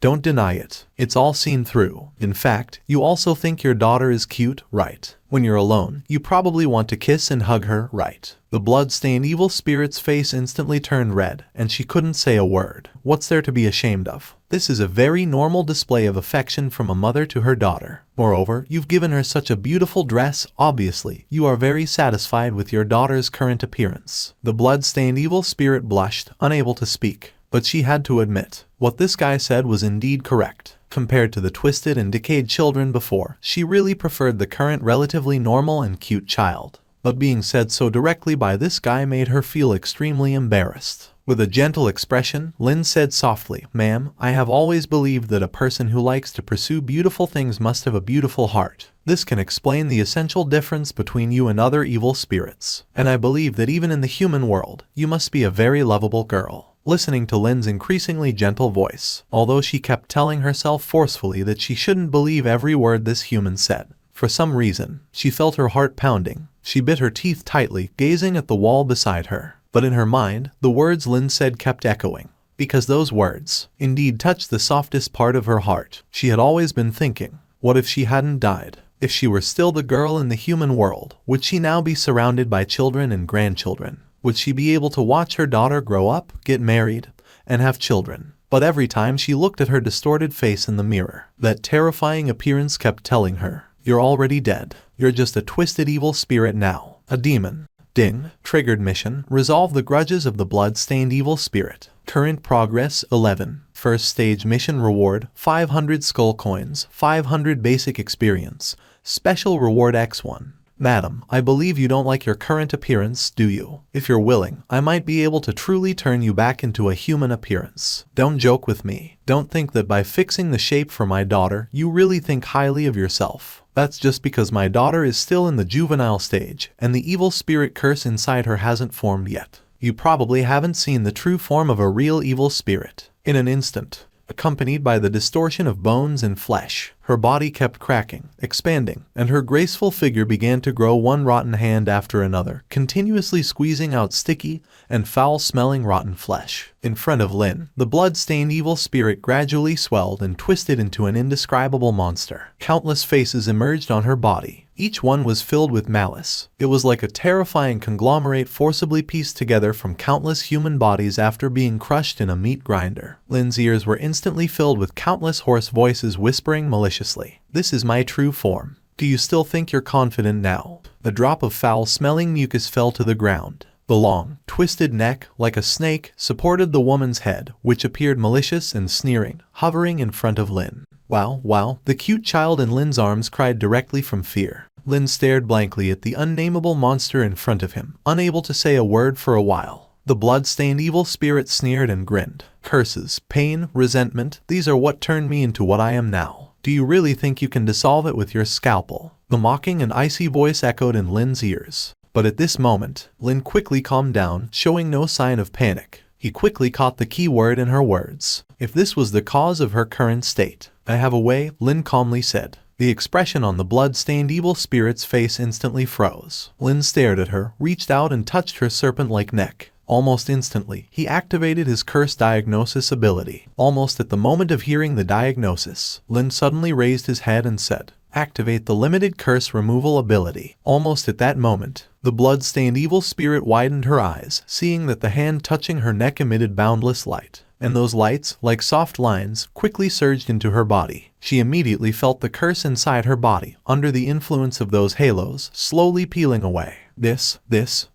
don't deny it. It's all seen through. In fact, you also think your daughter is cute, right? When you're alone, you probably want to kiss and hug her, right? The blood-stained evil spirit's face instantly turned red, and she couldn't say a word. What's there to be ashamed of? This is a very normal display of affection from a mother to her daughter. Moreover, you've given her such a beautiful dress. Obviously, you are very satisfied with your daughter's current appearance. The blood-stained evil spirit blushed, unable to speak. But she had to admit, what this guy said was indeed correct. Compared to the twisted and decayed children before, she really preferred the current relatively normal and cute child. But being said so directly by this guy made her feel extremely embarrassed. With a gentle expression, Lin said softly, Ma'am, I have always believed that a person who likes to pursue beautiful things must have a beautiful heart. This can explain the essential difference between you and other evil spirits. And I believe that even in the human world, you must be a very lovable girl. Listening to Lin's increasingly gentle voice, although she kept telling herself forcefully that she shouldn't believe every word this human said. For some reason, she felt her heart pounding. She bit her teeth tightly, gazing at the wall beside her. But in her mind, the words Lin said kept echoing. Because those words, indeed touched the softest part of her heart. She had always been thinking, what if she hadn't died? If she were still the girl in the human world, would she now be surrounded by children and grandchildren? Would she be able to watch her daughter grow up, get married, and have children? But every time she looked at her distorted face in the mirror, that terrifying appearance kept telling her, you're already dead. You're just a twisted evil spirit now, a demon. Ding. Triggered mission. Resolve the grudges of the blood-stained evil spirit. Current progress 11. First stage mission reward 500 skull coins, 500 basic experience. Special reward X1. Madam, I believe you don't like your current appearance, do you? If you're willing, I might be able to truly turn you back into a human appearance. Don't joke with me. Don't think that by fixing the shape for my daughter, you really think highly of yourself. That's just because my daughter is still in the juvenile stage, and the evil spirit curse inside her hasn't formed yet. You probably haven't seen the true form of a real evil spirit. In an instant, accompanied by the distortion of bones and flesh, her body kept cracking, expanding, and her graceful figure began to grow one rotten hand after another, continuously squeezing out sticky and foul-smelling rotten flesh. In front of Lin, the blood-stained evil spirit gradually swelled and twisted into an indescribable monster. Countless faces emerged on her body. Each one was filled with malice. It was like a terrifying conglomerate forcibly pieced together from countless human bodies after being crushed in a meat grinder. Lin's ears were instantly filled with countless hoarse voices whispering maliciously, "This is my true form. Do you still think you're confident now?" A drop of foul-smelling mucus fell to the ground. The long, twisted neck, like a snake, supported the woman's head, which appeared malicious and sneering, hovering in front of Lin. Wow, the cute child in Lin's arms cried directly from fear. Lin stared blankly at the unnameable monster in front of him, unable to say a word for a while. The blood-stained evil spirit sneered and grinned. Curses, pain, resentment, these are what turned me into what I am now. Do you really think you can dissolve it with your scalpel? The mocking and icy voice echoed in Lin's ears. But at this moment, Lin quickly calmed down, showing no sign of panic. He quickly caught the key word in her words. If this was the cause of her current state, I have a way, Lin calmly said. The expression on the blood-stained evil spirit's face instantly froze. Lin stared at her, reached out and touched her serpent-like neck. Almost instantly, he activated his curse diagnosis ability. Almost at the moment of hearing the diagnosis, Lin suddenly raised his head and said, "Activate the limited curse removal ability." Almost at that moment, the blood-stained evil spirit widened her eyes, seeing that the hand touching her neck emitted boundless light. And those lights, like soft lines, quickly surged into her body. She immediately felt the curse inside her body, under the influence of those halos, slowly peeling away.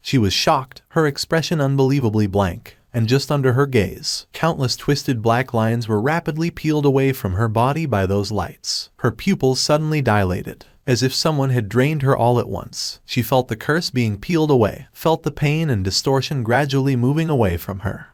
She was shocked, her expression unbelievably blank. and just under her gaze, countless twisted black lines were rapidly peeled away from her body by those lights. Her pupils suddenly dilated, as if someone had drained her all at once. She felt the curse being peeled away, felt the pain and distortion gradually moving away from her.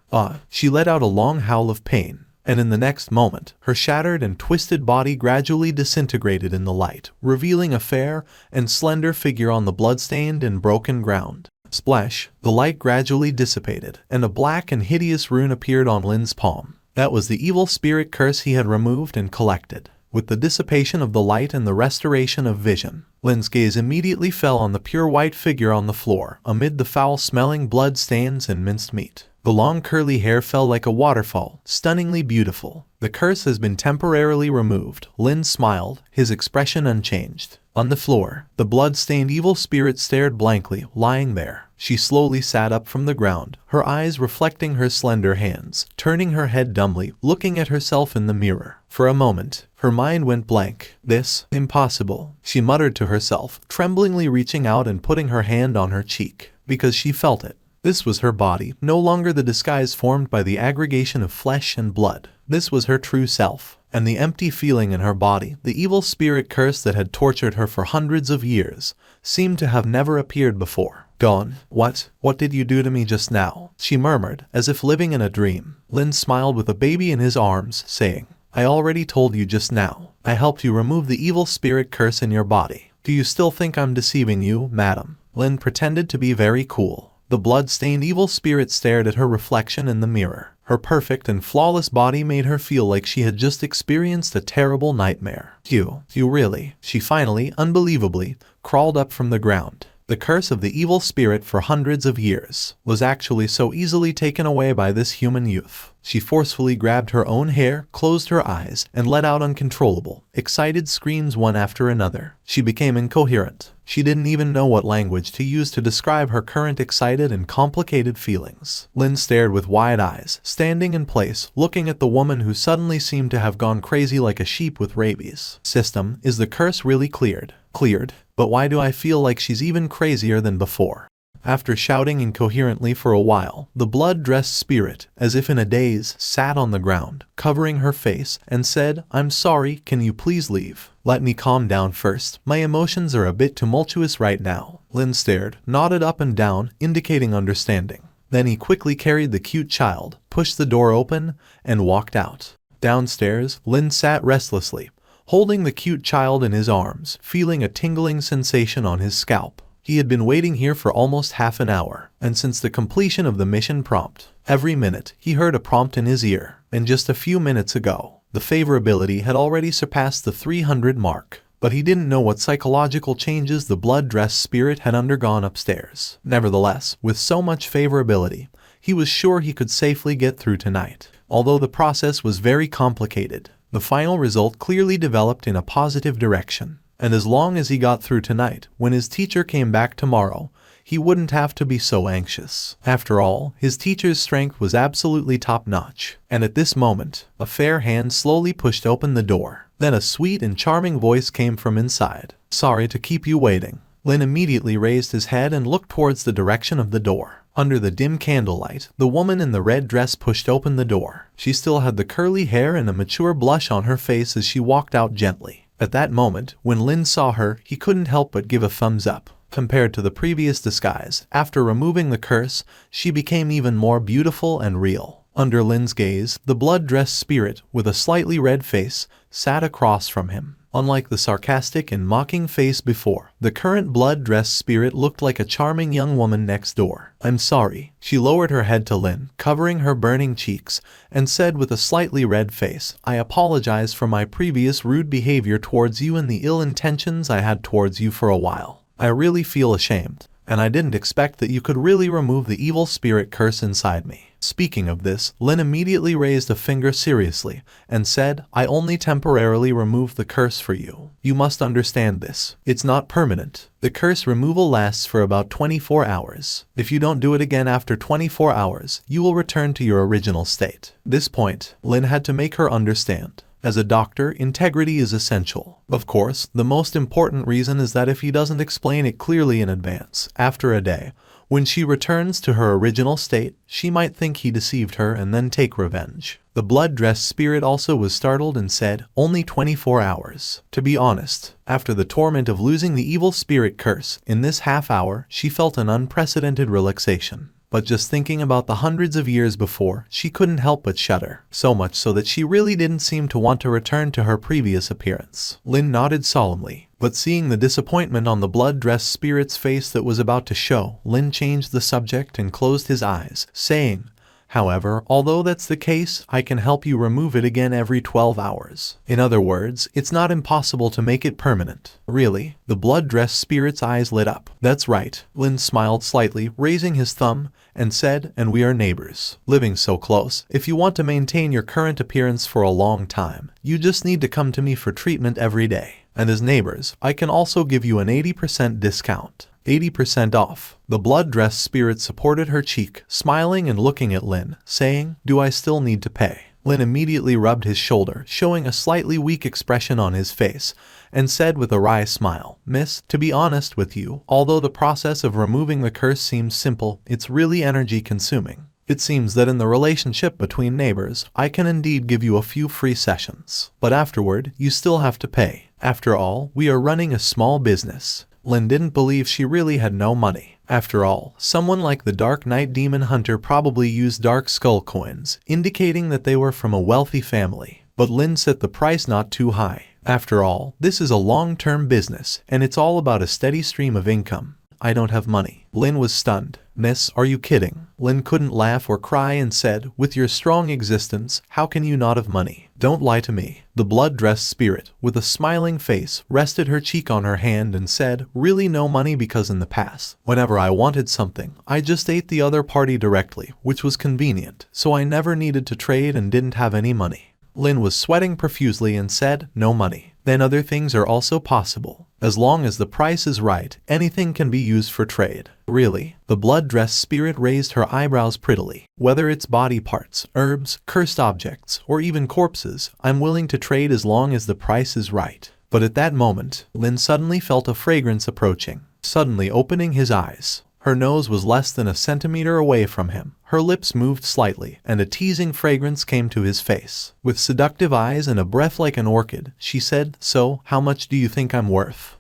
She let out a long howl of pain, and in the next moment, her shattered and twisted body gradually disintegrated in the light, revealing a fair and slender figure on the bloodstained and broken ground. Splash! The light gradually dissipated, and a black and hideous rune appeared on Lin's palm. That was the evil spirit curse he had removed and collected. With the dissipation of the light and the restoration of vision, Lin's gaze immediately fell on the pure white figure on the floor, amid the foul-smelling blood stains and minced meat. The long curly hair fell like a waterfall, stunningly beautiful. The curse has been temporarily removed. Lin smiled, his expression unchanged. On the floor, the blood-stained evil spirit stared blankly, lying there. She slowly sat up from the ground, her eyes reflecting her slender hands, turning her head dumbly, looking at herself in the mirror. For a moment, her mind went blank. This, impossible, she muttered to herself, tremblingly reaching out and putting her hand on her cheek, because she felt it. This was her body, no longer the disguise formed by the aggregation of flesh and blood. This was her true self, and the empty feeling in her body, the evil spirit curse that had tortured her for hundreds of years, seemed to have never appeared before. Gone. What did you do to me just now? She murmured, as if living in a dream. Lin smiled with a baby in his arms, saying, I already told you just now. I helped you remove the evil spirit curse in your body. Do you still think I'm deceiving you, madam? Lin pretended to be very cool. The blood-stained evil spirit stared at her reflection in the mirror. Her perfect and flawless body made her feel like she had just experienced a terrible nightmare. You really? She finally, unbelievably, crawled up from the ground. The curse of the evil spirit for hundreds of years was actually so easily taken away by this human youth. She forcefully grabbed her own hair, closed her eyes, and let out uncontrollable, excited screams one after another. She became incoherent. She didn't even know what language to use to describe her current excited and complicated feelings. Lin stared with wide eyes, standing in place, looking at the woman who suddenly seemed to have gone crazy like a sheep with rabies. System, is the curse really cleared? Cleared? But why do I feel like she's even crazier than before? After shouting incoherently for a while, the blood-dressed spirit, as if in a daze, sat on the ground, covering her face, and said, I'm sorry, can you please leave? Let me calm down first. My emotions are a bit tumultuous right now. Lin stared, nodded up and down, indicating understanding. Then he quickly carried the cute child, pushed the door open, and walked out. Downstairs, Lin sat restlessly, holding the cute child in his arms, feeling a tingling sensation on his scalp. He had been waiting here for almost half an hour, and since the completion of the mission prompt, every minute he heard a prompt in his ear, and just a few minutes ago, the favorability had already surpassed the 300 mark. But he didn't know what psychological changes the blood-dressed spirit had undergone upstairs. Nevertheless, with so much favorability, he was sure he could safely get through tonight. Although the process was very complicated, the final result clearly developed in a positive direction. And as long as he got through tonight, when his teacher came back tomorrow, he wouldn't have to be so anxious. After all, his teacher's strength was absolutely top-notch. And at this moment, a fair hand slowly pushed open the door. Then a sweet and charming voice came from inside. Sorry to keep you waiting. Lin immediately raised his head and looked towards the direction of the door. Under the dim candlelight, the woman in the red dress pushed open the door. She still had the curly hair and a mature blush on her face as she walked out gently. At that moment, when Lin saw her, he couldn't help but give a thumbs up. Compared to the previous disguise, after removing the curse, she became even more beautiful and real. Under Lin's gaze, the blood-dressed spirit, with a slightly red face, sat across from him. Unlike the sarcastic and mocking face before, the current blood-dressed spirit looked like a charming young woman next door. I'm sorry. She lowered her head to Lin, covering her burning cheeks, and said with a slightly red face, I apologize for my previous rude behavior towards you and the ill intentions I had towards you for a while. I really feel ashamed, and I didn't expect that you could really remove the evil spirit curse inside me. Speaking of this, Lin immediately raised a finger seriously and said, I only temporarily removed the curse for you. You must understand this. It's not permanent. The curse removal lasts for about 24 hours. If you don't do it again after 24 hours, you will return to your original state. At this point, Lin had to make her understand. As a doctor, integrity is essential. Of course, the most important reason is that if he doesn't explain it clearly in advance, after a day, When she returns to her original state, she might think he deceived her and then take revenge. The blood-dressed spirit also was startled and said, only 24 hours. To be honest, after the torment of losing the evil spirit curse, in this half hour, she felt an unprecedented relaxation. But just thinking about the hundreds of years before, she couldn't help but shudder, so much so that she really didn't seem to want to return to her previous appearance. Lin nodded solemnly, but seeing the disappointment on the blood-dressed spirit's face that was about to show, Lin changed the subject and closed his eyes, saying, however, although that's the case, I can help you remove it again every 12 hours. In other words, it's not impossible to make it permanent. Really? The blood-dressed spirit's eyes lit up. That's right. Lin smiled slightly, raising his thumb, and said, and we are neighbors. Living so close, if you want to maintain your current appearance for a long time, you just need to come to me for treatment every day. And as neighbors, I can also give you an 80% discount. 80% off. The blood-dressed spirit supported her cheek, smiling and looking at Lin, saying, do I still need to pay? Lin immediately rubbed his shoulder, showing a slightly weak expression on his face, and said with a wry smile, Miss, to be honest with you, although the process of removing the curse seems simple, it's really energy-consuming. It seems that in the relationship between neighbors, I can indeed give you a few free sessions. But afterward, you still have to pay. After all, we are running a small business. Lin didn't believe she really had no money. After all, someone like the Dark Knight Demon Hunter probably used Dark Skull coins, indicating that they were from a wealthy family. But Lin set the price not too high. After all, this is a long-term business, and it's all about a steady stream of income. I don't have money. Lin was stunned. Miss, are you kidding? Lin couldn't laugh or cry and said, with your strong existence, how can you not have money? Don't lie to me. The blood-dressed spirit, with a smiling face, rested her cheek on her hand and said, really no money because in the past, whenever I wanted something, I just ate the other party directly, which was convenient, so I never needed to trade and didn't have any money. Lin was sweating profusely and said, no money. Then other things are also possible. As long as the price is right, anything can be used for trade. Really? The blood-dressed spirit raised her eyebrows prettily. Whether it's body parts, herbs, cursed objects, or even corpses, I'm willing to trade as long as the price is right. But at that moment, Lin suddenly felt a fragrance approaching, suddenly opening his eyes. Her nose was less than a centimeter away from him. Her lips moved slightly, and a teasing fragrance came to his face. With seductive eyes and a breath like an orchid, she said, so, how much do you think I'm worth?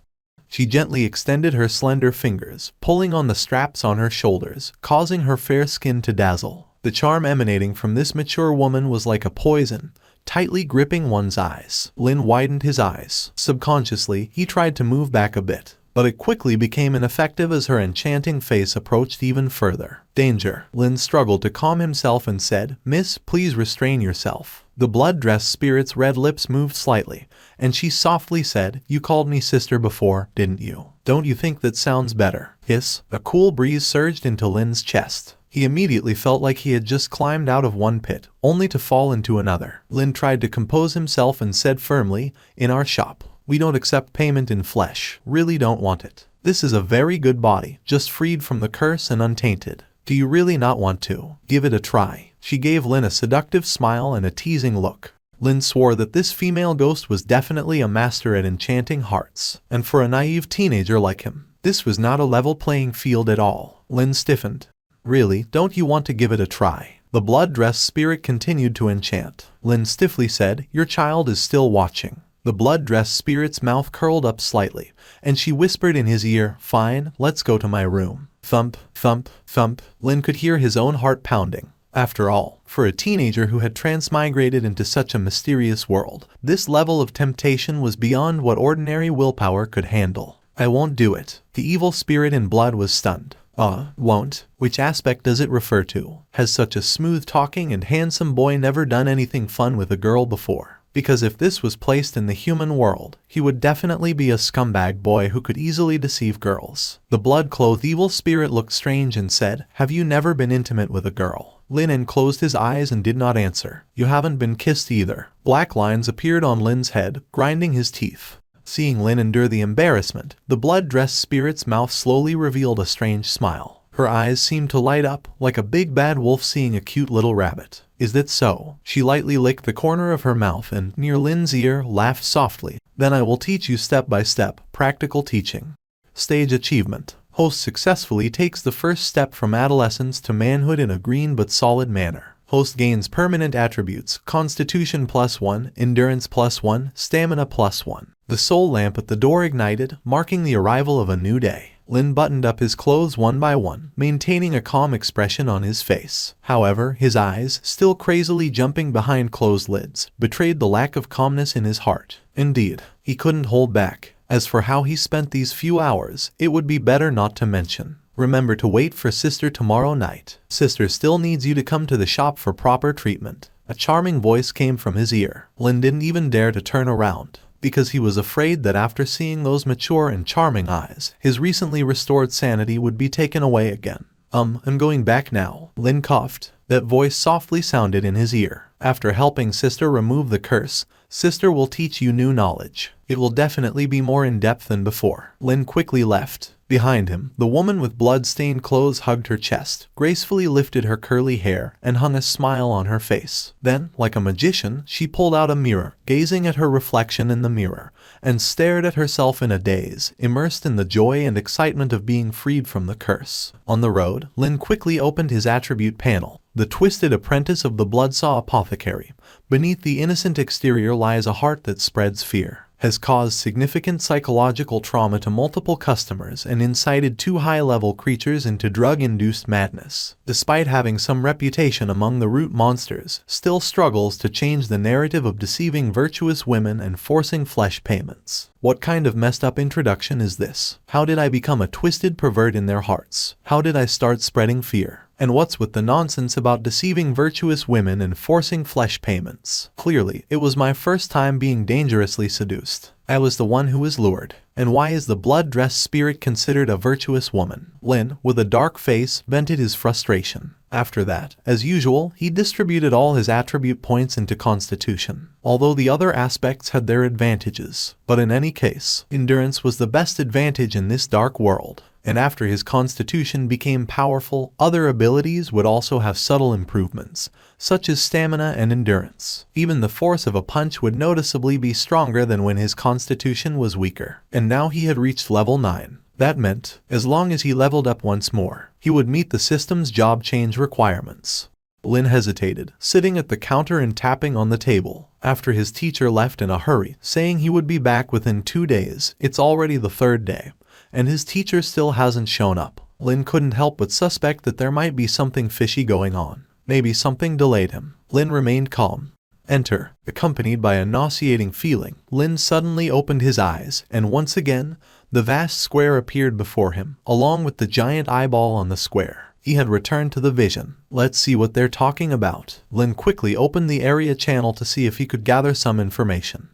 She gently extended her slender fingers, pulling on the straps on her shoulders, causing her fair skin to dazzle. The charm emanating from this mature woman was like a poison, tightly gripping one's eyes. Lin widened his eyes. Subconsciously, he tried to move back a bit, but it quickly became ineffective as her enchanting face approached even further. Danger. Lin struggled to calm himself and said, Miss, please restrain yourself. The blood-dressed spirit's red lips moved slightly, and she softly said, you called me sister before, didn't you? Don't you think that sounds better? Hiss. A cool breeze surged into Lin's chest. He immediately felt like he had just climbed out of one pit, only to fall into another. Lin tried to compose himself and said firmly, in our shop, we don't accept payment in flesh. Really don't want it. This is a very good body, just freed from the curse and untainted. Do you really not want to? Give it a try. She gave Lin a seductive smile and a teasing look. Lin swore that this female ghost was definitely a master at enchanting hearts, and for a naive teenager like him, this was not a level playing field at all. Lin stiffened. Really, don't you want to give it a try? The blood-dressed spirit continued to enchant. Lin stiffly said, your child is still watching. The blood-dressed spirit's mouth curled up slightly, and she whispered in his ear, fine, let's go to my room. Thump, thump, thump. Lin could hear his own heart pounding. After all, for a teenager who had transmigrated into such a mysterious world, this level of temptation was beyond what ordinary willpower could handle. I won't do it. The evil spirit in blood was stunned. Won't? Which aspect does it refer to? Has such a smooth-talking and handsome boy never done anything fun with a girl before? Because if this was placed in the human world, he would definitely be a scumbag boy who could easily deceive girls. The blood-clothed evil spirit looked strange and said, have you never been intimate with a girl? Lin closed his eyes and did not answer. You haven't been kissed either. Black lines appeared on Lin's head, grinding his teeth. Seeing Lin endure the embarrassment, the blood-dressed spirit's mouth slowly revealed a strange smile. Her eyes seemed to light up, like a big bad wolf seeing a cute little rabbit. Is that so? She lightly licked the corner of her mouth and, near Lin's ear, laughed softly. Then I will teach you step by step, practical teaching. Stage achievement. Host successfully takes the first step from adolescence to manhood in a green but solid manner. Host gains permanent attributes: Constitution +1, Endurance +1, Stamina +1. The soul lamp at the door ignited, marking the arrival of a new day. Lin buttoned up his clothes one by one, maintaining a calm expression on his face. However, his eyes, still crazily jumping behind closed lids, betrayed the lack of calmness in his heart. Indeed, he couldn't hold back. As for how he spent these few hours, it would be better not to mention. Remember to wait for sister tomorrow night. Sister still needs you to come to the shop for proper treatment. A charming voice came from his ear. Lin didn't even dare to turn around, because he was afraid that after seeing those mature and charming eyes, his recently restored sanity would be taken away again. I'm going back now. Lin coughed. That voice softly sounded in his ear. After helping sister remove the curse, sister will teach you new knowledge. It will definitely be more in-depth than before. Lin quickly left. Behind him, the woman with blood-stained clothes hugged her chest, gracefully lifted her curly hair, and hung a smile on her face. Then, like a magician, she pulled out a mirror, gazing at her reflection in the mirror, and stared at herself in a daze, immersed in the joy and excitement of being freed from the curse. On the road, Lin quickly opened his attribute panel. The twisted apprentice of the Bloodsaw Apothecary. Beneath the innocent exterior lies a heart that spreads fear, has caused significant psychological trauma to multiple customers, and incited two high-level creatures into drug-induced madness. Despite having some reputation among the root monsters, still struggles to change the narrative of deceiving virtuous women and forcing flesh payments. What kind of messed up introduction is this? How did I become a twisted pervert in their hearts? How did I start spreading fear? And what's with the nonsense about deceiving virtuous women and forcing flesh payments? Clearly, it was my first time being dangerously seduced. I was the one who was lured. And why is the blood-dressed spirit considered a virtuous woman? Lin, with a dark face, vented his frustration. After that, as usual, he distributed all his attribute points into Constitution, although the other aspects had their advantages. But in any case, Endurance was the best advantage in this dark world. And after his Constitution became powerful, other abilities would also have subtle improvements, such as Stamina and Endurance. Even the force of a punch would noticeably be stronger than when his Constitution was weaker. And now he had reached level 9. That meant, as long as he leveled up once more, he would meet the system's job change requirements. Lin hesitated, sitting at the counter and tapping on the table. After his teacher left in a hurry, saying he would be back within 2 days, it's already the 3rd day. And his teacher still hasn't shown up. Lin couldn't help but suspect that there might be something fishy going on. Maybe something delayed him. Lin remained calm. Enter. Accompanied by a nauseating feeling, Lin suddenly opened his eyes, and once again, the vast square appeared before him, along with the giant eyeball on the square. He had returned to the vision. Let's see what they're talking about. Lin quickly opened the area channel to see if he could gather some information.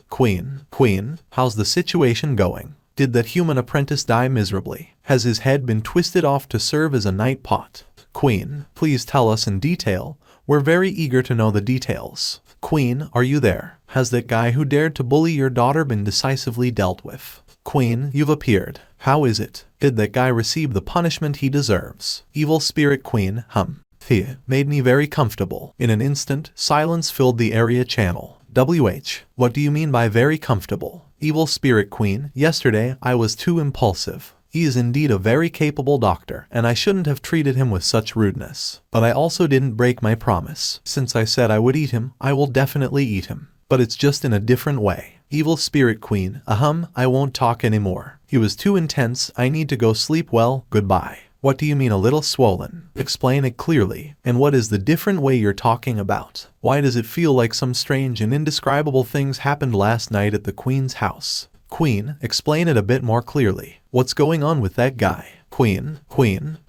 Queen, how's the situation going? Did that human apprentice die miserably? Has his head been twisted off to serve as a night pot? Queen, please tell us in detail. We're very eager to know the details. Queen, are you there? Has that guy who dared to bully your daughter been decisively dealt with? Queen, you've appeared. How is it? Did that guy receive the punishment he deserves? Evil Spirit Queen, He made me very comfortable. In an instant, silence filled the area channel. What do you mean by very comfortable? Evil Spirit Queen, yesterday I was too impulsive. He is indeed a very capable doctor, and I shouldn't have treated him with such rudeness. But I also didn't break my promise. Since I said I would eat him, I will definitely eat him. But it's just in a different way. Evil Spirit Queen, I won't talk anymore. He was too intense, I need to go sleep well, goodbye. What do you mean a little swollen? Explain it clearly. And what is the different way you're talking about? Why does it feel like some strange and indescribable things happened last night at the Queen's house? Queen, explain it a bit more clearly. What's going on with that guy? Queen,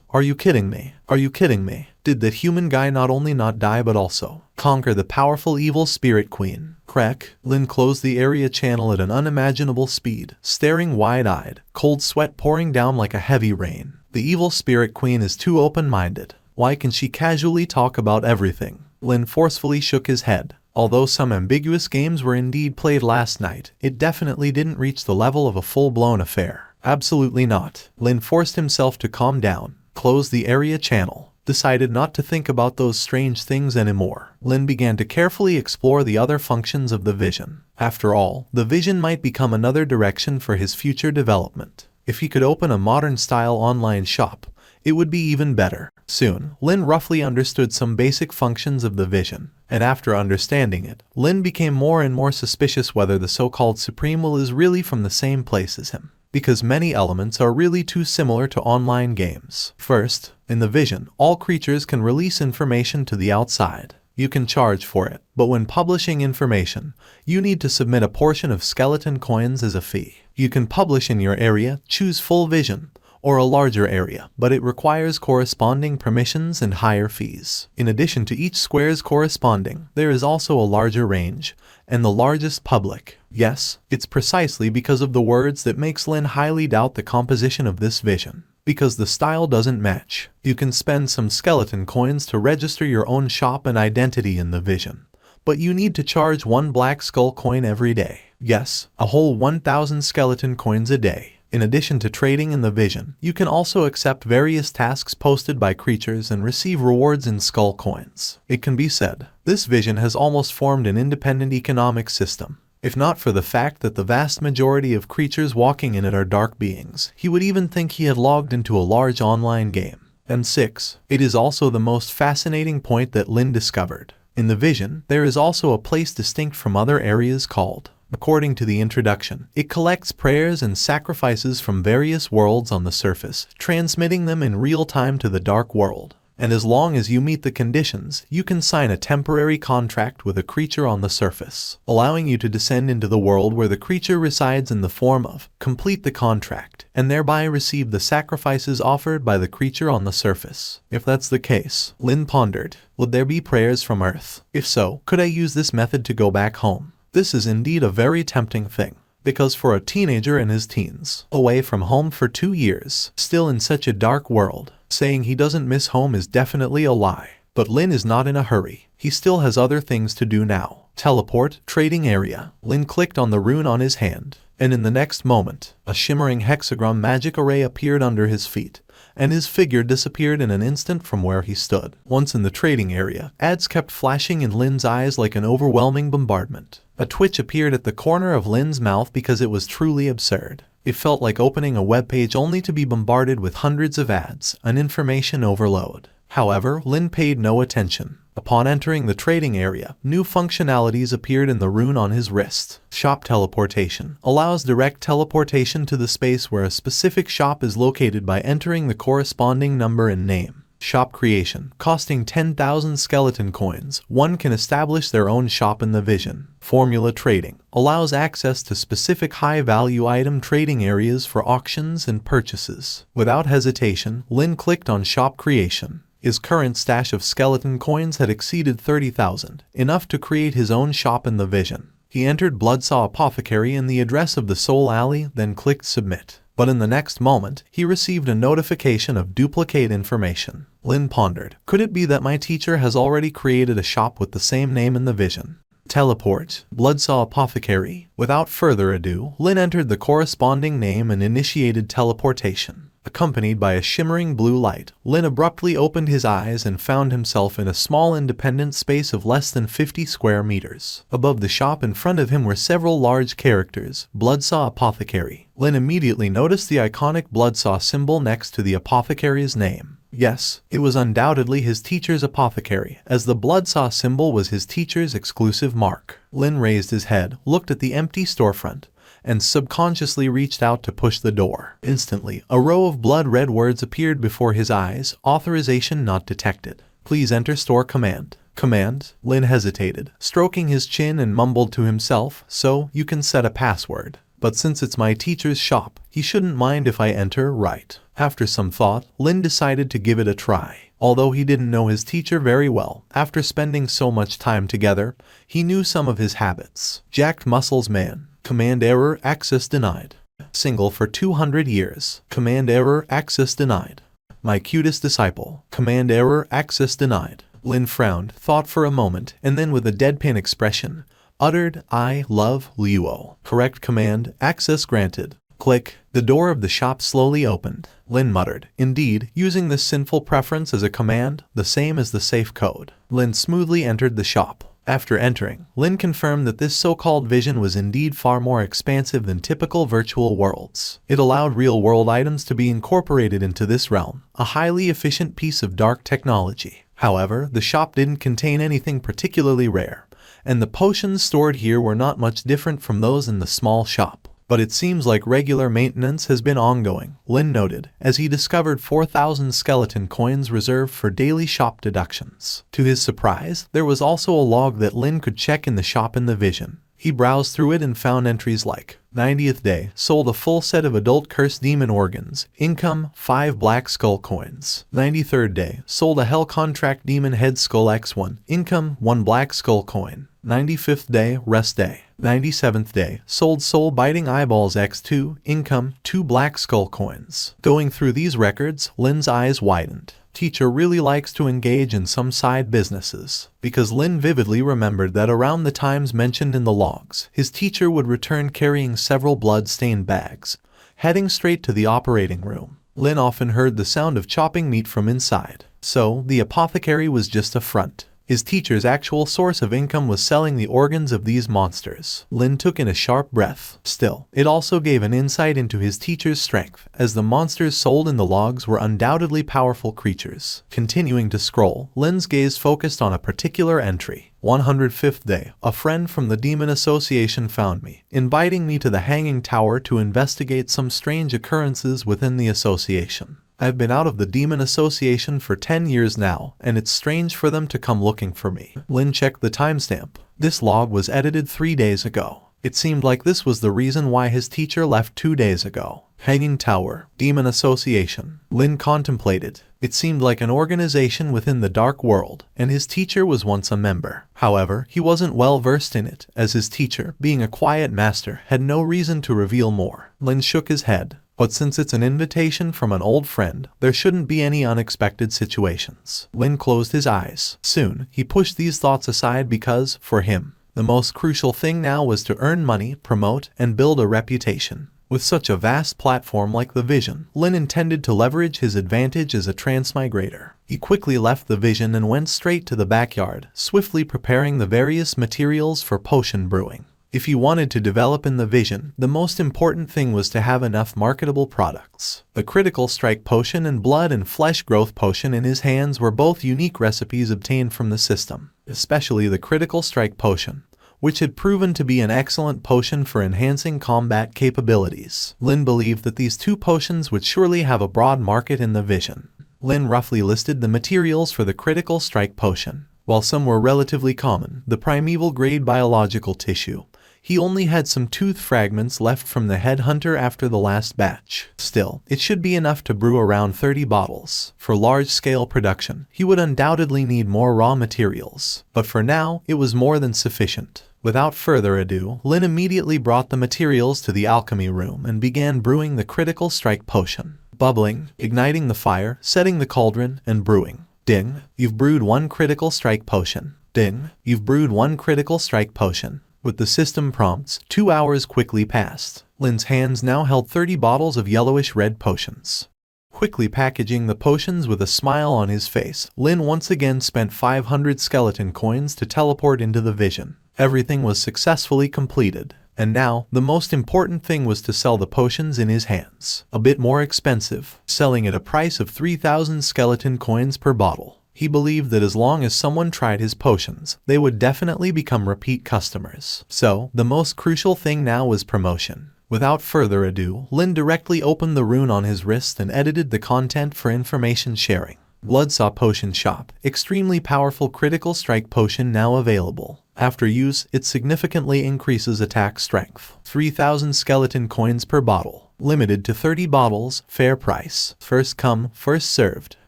are you kidding me? Are you kidding me? Did that human guy not only not die but also conquer the powerful Evil Spirit Queen? Crack. Lin closed the area channel at an unimaginable speed, staring wide-eyed, cold sweat pouring down like a heavy rain. The Evil Spirit Queen is too open-minded. Why can she casually talk about everything? Lin forcefully shook his head. Although some ambiguous games were indeed played last night, it definitely didn't reach the level of a full-blown affair. Absolutely not. Lin forced himself to calm down, closed the area channel, decided not to think about those strange things anymore. Lin began to carefully explore the other functions of the vision. After all, the vision might become another direction for his future development. If he could open a modern-style online shop, it would be even better. Soon, Lin roughly understood some basic functions of the vision, and after understanding it, Lin became more and more suspicious whether the so-called Supreme Will is really from the same place as him, because many elements are really too similar to online games. First, in the vision, all creatures can release information to the outside. You can charge for it, but when publishing information, you need to submit a portion of skeleton coins as a fee. You can publish in your area, choose full vision, or a larger area, but it requires corresponding permissions and higher fees. In addition to each square's corresponding, there is also a larger range, and the largest public. Yes, it's precisely because of the words that makes Lin highly doubt the composition of this vision. Because the style doesn't match. You can spend some skeleton coins to register your own shop and identity in the vision, but you need to charge 1 black skull coin every day. Yes, a whole 1,000 skeleton coins a day. In addition to trading in the vision, you can also accept various tasks posted by creatures and receive rewards in skull coins. It can be said, this vision has almost formed an independent economic system. If not for the fact that the vast majority of creatures walking in it are dark beings, he would even think he had logged into a large online game. And 6. It is also the most fascinating point that Lin discovered. In the vision, there is also a place distinct from other areas called, according to the introduction, it collects prayers and sacrifices from various worlds on the surface, transmitting them in real time to the dark world. And as long as you meet the conditions, you can sign a temporary contract with a creature on the surface, allowing you to descend into the world where the creature resides in the form of, complete the contract, and thereby receive the sacrifices offered by the creature on the surface. If that's the case, Lin pondered, would there be prayers from Earth? If so, could I use this method to go back home? This is indeed a very tempting thing. Because for a teenager in his teens, away from home for 2 years, still in such a dark world, saying he doesn't miss home is definitely a lie. But Lin is not in a hurry. He still has other things to do now. Teleport, trading area. Lin clicked on the rune on his hand, and in the next moment, a shimmering hexagram magic array appeared under his feet, and his figure disappeared in an instant from where he stood. Once in the trading area, ads kept flashing in Lin's eyes like an overwhelming bombardment. A twitch appeared at the corner of Lin's mouth because it was truly absurd. It felt like opening a web page only to be bombarded with hundreds of ads, an information overload. However, Lin paid no attention. Upon entering the trading area, new functionalities appeared in the rune on his wrist. Shop teleportation allows direct teleportation to the space where a specific shop is located by entering the corresponding number and name. Shop creation, costing 10,000 skeleton coins, one can establish their own shop in the vision. Formula trading allows access to specific high-value item trading areas for auctions and purchases. Without hesitation, Lin clicked on shop creation. His current stash of skeleton coins had exceeded 30,000, enough to create his own shop in the vision. He entered Bloodsaw Apothecary and the address of the Soul Alley, then clicked submit. But in the next moment, he received a notification of duplicate information. Lin pondered, could it be that my teacher has already created a shop with the same name in the vision? Teleport, Bloodsaw Apothecary. Without further ado, Lin entered the corresponding name and initiated teleportation. Accompanied by a shimmering blue light, Lin abruptly opened his eyes and found himself in a small independent space of less than 50 square meters. Above the shop in front of him were several large characters, Bloodsaw Apothecary. Lin immediately noticed the iconic Bloodsaw symbol next to the apothecary's name. Yes, it was undoubtedly his teacher's apothecary, as the Bloodsaw symbol was his teacher's exclusive mark. Lin raised his head, looked at the empty storefront, and subconsciously reached out to push the door. Instantly, a row of blood-red words appeared before his eyes, authorization not detected. Please enter store command. Command? Lin hesitated, stroking his chin and mumbled to himself, so, you can set a password. But since it's my teacher's shop, he shouldn't mind if I enter, right? After some thought, Lin decided to give it a try. Although he didn't know his teacher very well, after spending so much time together, he knew some of his habits. Jacked muscles man. Command error, access denied. Single for 200 years. Command error, access denied. My cutest disciple. Command error, access denied. Lin frowned, thought for a moment, and then with a deadpan expression, uttered, I love Luo. Correct command, access granted. Click. The door of the shop slowly opened. Lin muttered, indeed, using this sinful preference as a command, the same as the safe code. Lin smoothly entered the shop. After entering, Lin confirmed that this so-called vision was indeed far more expansive than typical virtual worlds. It allowed real-world items to be incorporated into this realm, a highly efficient piece of dark technology. However, the shop didn't contain anything particularly rare, and the potions stored here were not much different from those in the small shop. But it seems like regular maintenance has been ongoing, Lin noted, as he discovered 4,000 skeleton coins reserved for daily shop deductions. To his surprise, there was also a log that Lin could check in the shop in the vision. He browsed through it and found entries like, 90th day, sold a full set of adult cursed demon organs, income, 5 black skull coins. 93rd day, sold a hell contract demon head skull x1, income, 1 black skull coin. 95th day, rest day. 97th day, sold soul biting eyeballs x2, income, 2 black skull coins. Going through these records, Lin's eyes widened. Teacher really likes to engage in some side businesses, because Lin vividly remembered that around the times mentioned in the logs, his teacher would return carrying several blood-stained bags, heading straight to the operating room. Lin often heard the sound of chopping meat from inside, so the apothecary was just a front. His teacher's actual source of income was selling the organs of these monsters. Lin took in a sharp breath. Still, it also gave an insight into his teacher's strength, as the monsters sold in the logs were undoubtedly powerful creatures. Continuing to scroll, Lin's gaze focused on a particular entry. 105th day, a friend from the Demon Association found me, inviting me to the Hanging Tower to investigate some strange occurrences within the association. I've been out of the Demon Association for 10 years now, and it's strange for them to come looking for me. Lin checked the timestamp. This log was edited 3 days ago. It seemed like this was the reason why his teacher left 2 days ago. Hanging Tower, Demon Association. Lin contemplated. It seemed like an organization within the dark world, and his teacher was once a member. However, he wasn't well versed in it, as his teacher, being a quiet master, had no reason to reveal more. Lin shook his head. But since it's an invitation from an old friend, there shouldn't be any unexpected situations. Lin closed his eyes. Soon, he pushed these thoughts aside because, for him, the most crucial thing now was to earn money, promote, and build a reputation. With such a vast platform like the Vision, Lin intended to leverage his advantage as a transmigrator. He quickly left the Vision and went straight to the backyard, swiftly preparing the various materials for potion brewing. If he wanted to develop in the Vision, the most important thing was to have enough marketable products. The Critical Strike Potion and Blood and Flesh Growth Potion in his hands were both unique recipes obtained from the system, especially the Critical Strike Potion, which had proven to be an excellent potion for enhancing combat capabilities. Lin believed that these two potions would surely have a broad market in the Vision. Lin roughly listed the materials for the Critical Strike Potion. While some were relatively common, the primeval-grade biological tissue, he only had some tooth fragments left from the headhunter after the last batch. Still, it should be enough to brew around 30 bottles. For large-scale production, he would undoubtedly need more raw materials. But for now, it was more than sufficient. Without further ado, Lin immediately brought the materials to the alchemy room and began brewing the Critical Strike Potion. Bubbling, igniting the fire, setting the cauldron, and brewing. Ding, you've brewed 1 Critical Strike Potion. Ding, you've brewed 1 Critical Strike Potion. With the system prompts, 2 hours quickly passed. Lin's hands now held 30 bottles of yellowish-red potions. Quickly packaging the potions with a smile on his face, Lin once again spent 500 skeleton coins to teleport into the Vision. Everything was successfully completed, and now, the most important thing was to sell the potions in his hands. A bit more expensive, selling at a price of 3,000 skeleton coins per bottle. He believed that as long as someone tried his potions, they would definitely become repeat customers. So, the most crucial thing now was promotion. Without further ado, Lin directly opened the rune on his wrist and edited the content for information sharing. Bloodsaw Potion Shop. Extremely powerful Critical Strike Potion now available. After use, it significantly increases attack strength. 3,000 skeleton coins per bottle. Limited to 30 bottles, fair price. First come, first served.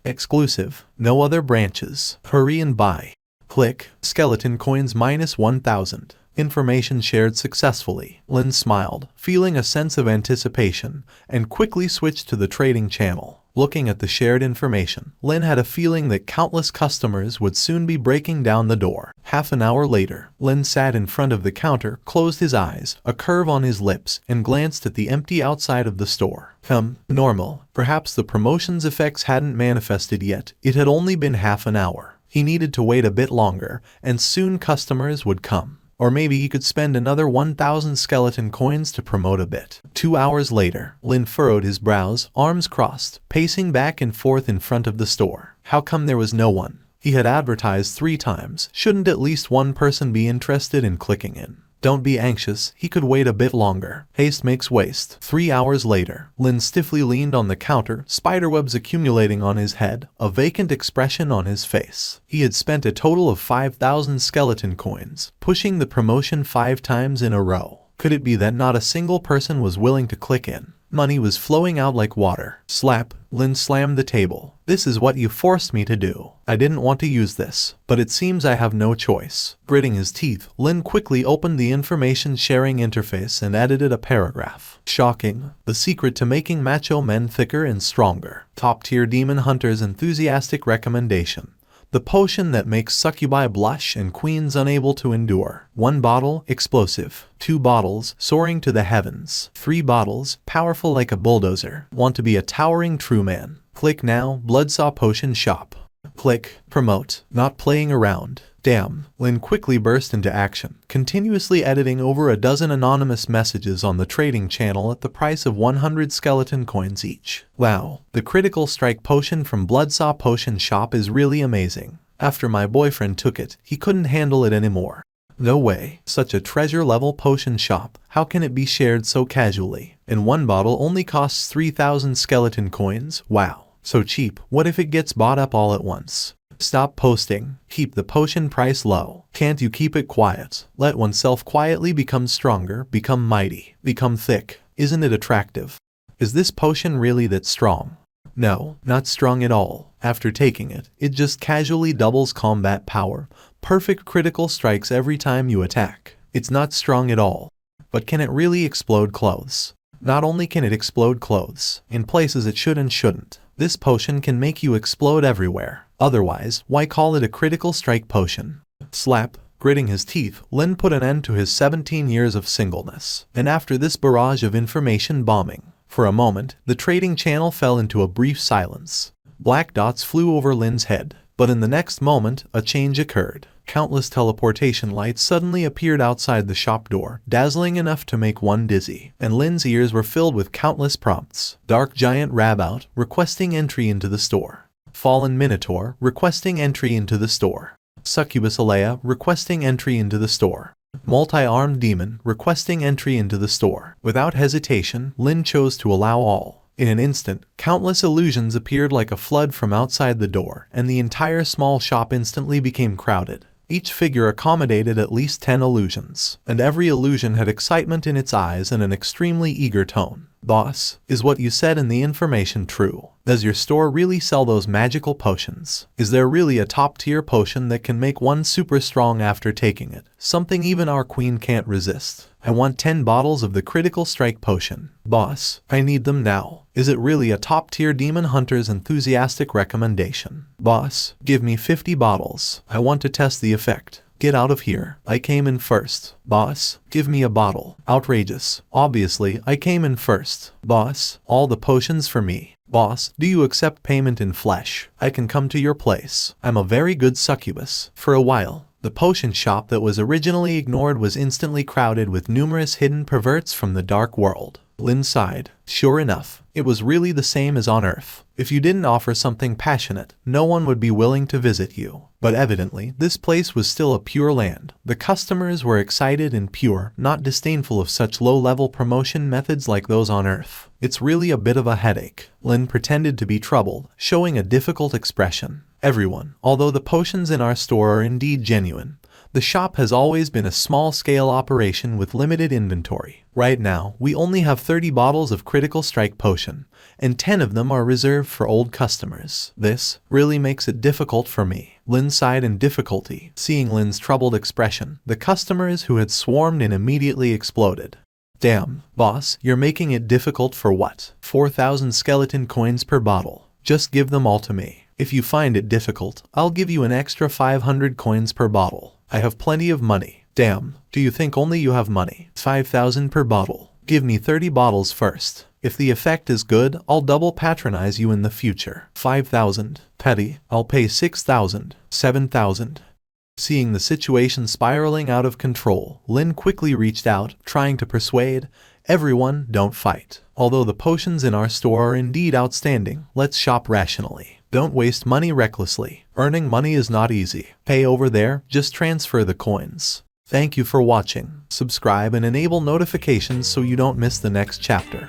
Exclusive. No other branches. Hurry and buy. Click. Skeleton coins minus 1,000. Information shared successfully. Lin smiled, feeling a sense of anticipation, and quickly switched to the trading channel. Looking at the shared information, Lin had a feeling that countless customers would soon be breaking down the door. Half an hour later, Lin sat in front of the counter, closed his eyes, a curve on his lips, and glanced at the empty outside of the store. Normal. Perhaps the promotion's effects hadn't manifested yet. It had only been half an hour. He needed to wait a bit longer, and soon customers would come. Or maybe he could spend another 1,000 skeleton coins to promote a bit. 2 hours later, Lin furrowed his brows, arms crossed, pacing back and forth in front of the store. How come there was no one? He had advertised 3 times. Shouldn't at least one person be interested in clicking in? Don't be anxious, he could wait a bit longer. Haste makes waste. 3 hours later, Lin stiffly leaned on the counter, spiderwebs accumulating on his head, a vacant expression on his face. He had spent a total of 5,000 skeleton coins, pushing the promotion 5 times in a row. Could it be that not a single person was willing to click in? Money was flowing out like water. Slap, Lin slammed the table. This is what you forced me to do. I didn't want to use this, but it seems I have no choice. Gritting his teeth, Lin quickly opened the information sharing interface and edited a paragraph. Shocking. The secret to making macho men thicker and stronger. Top-tier demon hunters enthusiastic recommendation. The potion that makes succubi blush and queens unable to endure. 1 bottle, explosive. 2 bottles, soaring to the heavens. 3 bottles, powerful like a bulldozer. Want to be a towering true man? Click now, Bloodsaw Potion Shop. Click, promote, not playing around. Damn, Lin quickly burst into action, continuously editing over a dozen anonymous messages on the trading channel at the price of 100 skeleton coins each. Wow, the critical strike potion from Bloodsaw Potion Shop is really amazing. After my boyfriend took it, he couldn't handle it anymore. No way, such a treasure-level potion shop, how can it be shared so casually? And 1 bottle only costs 3,000 skeleton coins, wow, so cheap, what if it gets bought up all at once? Stop posting. Keep the potion price low. Can't you keep it quiet? Let oneself quietly become stronger, become mighty, become thick. Isn't it attractive? Is this potion really that strong? No, not strong at all. After taking it, it just casually doubles combat power. Perfect critical strikes every time you attack. It's not strong at all. But can it really explode clothes? Not only can it explode clothes, in places it should and shouldn't. This potion can make you explode everywhere. Otherwise, why call it a critical strike potion? Slap. Gritting his teeth, Lin put an end to his 17 years of singleness. And after this barrage of information bombing, for a moment, the trading channel fell into a brief silence. Black dots flew over Lin's head, but in the next moment, a change occurred. Countless teleportation lights suddenly appeared outside the shop door, dazzling enough to make one dizzy, and Lin's ears were filled with countless prompts. Dark Giant Rabout, requesting entry into the store. Fallen Minotaur, requesting entry into the store. Succubus Alea, requesting entry into the store. Multi-armed Demon, requesting entry into the store. Without hesitation, Lin chose to allow all. In an instant, countless illusions appeared like a flood from outside the door, and the entire small shop instantly became crowded. Each figure accommodated at least 10 illusions, and every illusion had excitement in its eyes and an extremely eager tone. Boss, is what you said in the information true? Does your store really sell those magical potions? Is there really a top-tier potion that can make one super strong after taking it? Something even our queen can't resist. I want 10 bottles of the critical strike potion. Boss, I need them now. Is it really a top-tier demon hunter's enthusiastic recommendation? Boss, give me 50 bottles. I want to test the effect. Get out of here. I came in first. Boss, give me a bottle. Outrageous. Obviously, I came in first. Boss, all the potions for me. Boss, do you accept payment in flesh? I can come to your place. I'm a very good succubus. For a while, the potion shop that was originally ignored was instantly crowded with numerous hidden perverts from the dark world. Lin sighed. Sure enough, it was really the same as on Earth. If you didn't offer something passionate, no one would be willing to visit you. But evidently, this place was still a pure land. The customers were excited and pure, not disdainful of such low-level promotion methods like those on Earth. It's really a bit of a headache. Lin pretended to be troubled, showing a difficult expression. Everyone, although the potions in our store are indeed genuine, the shop has always been a small-scale operation with limited inventory. Right now, we only have 30 bottles of critical strike potion, and 10 of them are reserved for old customers. This really makes it difficult for me. Lin sighed in difficulty. Seeing Lin's troubled expression, the customers who had swarmed in immediately exploded. Damn, boss, you're making it difficult for what? 4,000 skeleton coins per bottle. Just give them all to me. If you find it difficult, I'll give you an extra 500 coins per bottle. I have plenty of money. Damn, do you think only you have money? 5,000 per bottle. Give me 30 bottles first. If the effect is good, I'll double patronize you in the future. 5,000. Petty. I'll pay 6,000. 7,000. Seeing the situation spiraling out of control, Lin quickly reached out, trying to persuade everyone, don't fight. Although the potions in our store are indeed outstanding, let's shop rationally. Don't waste money recklessly. Earning money is not easy. Pay over there, just transfer the coins. Thank you for watching. Subscribe and enable notifications so you don't miss the next chapter.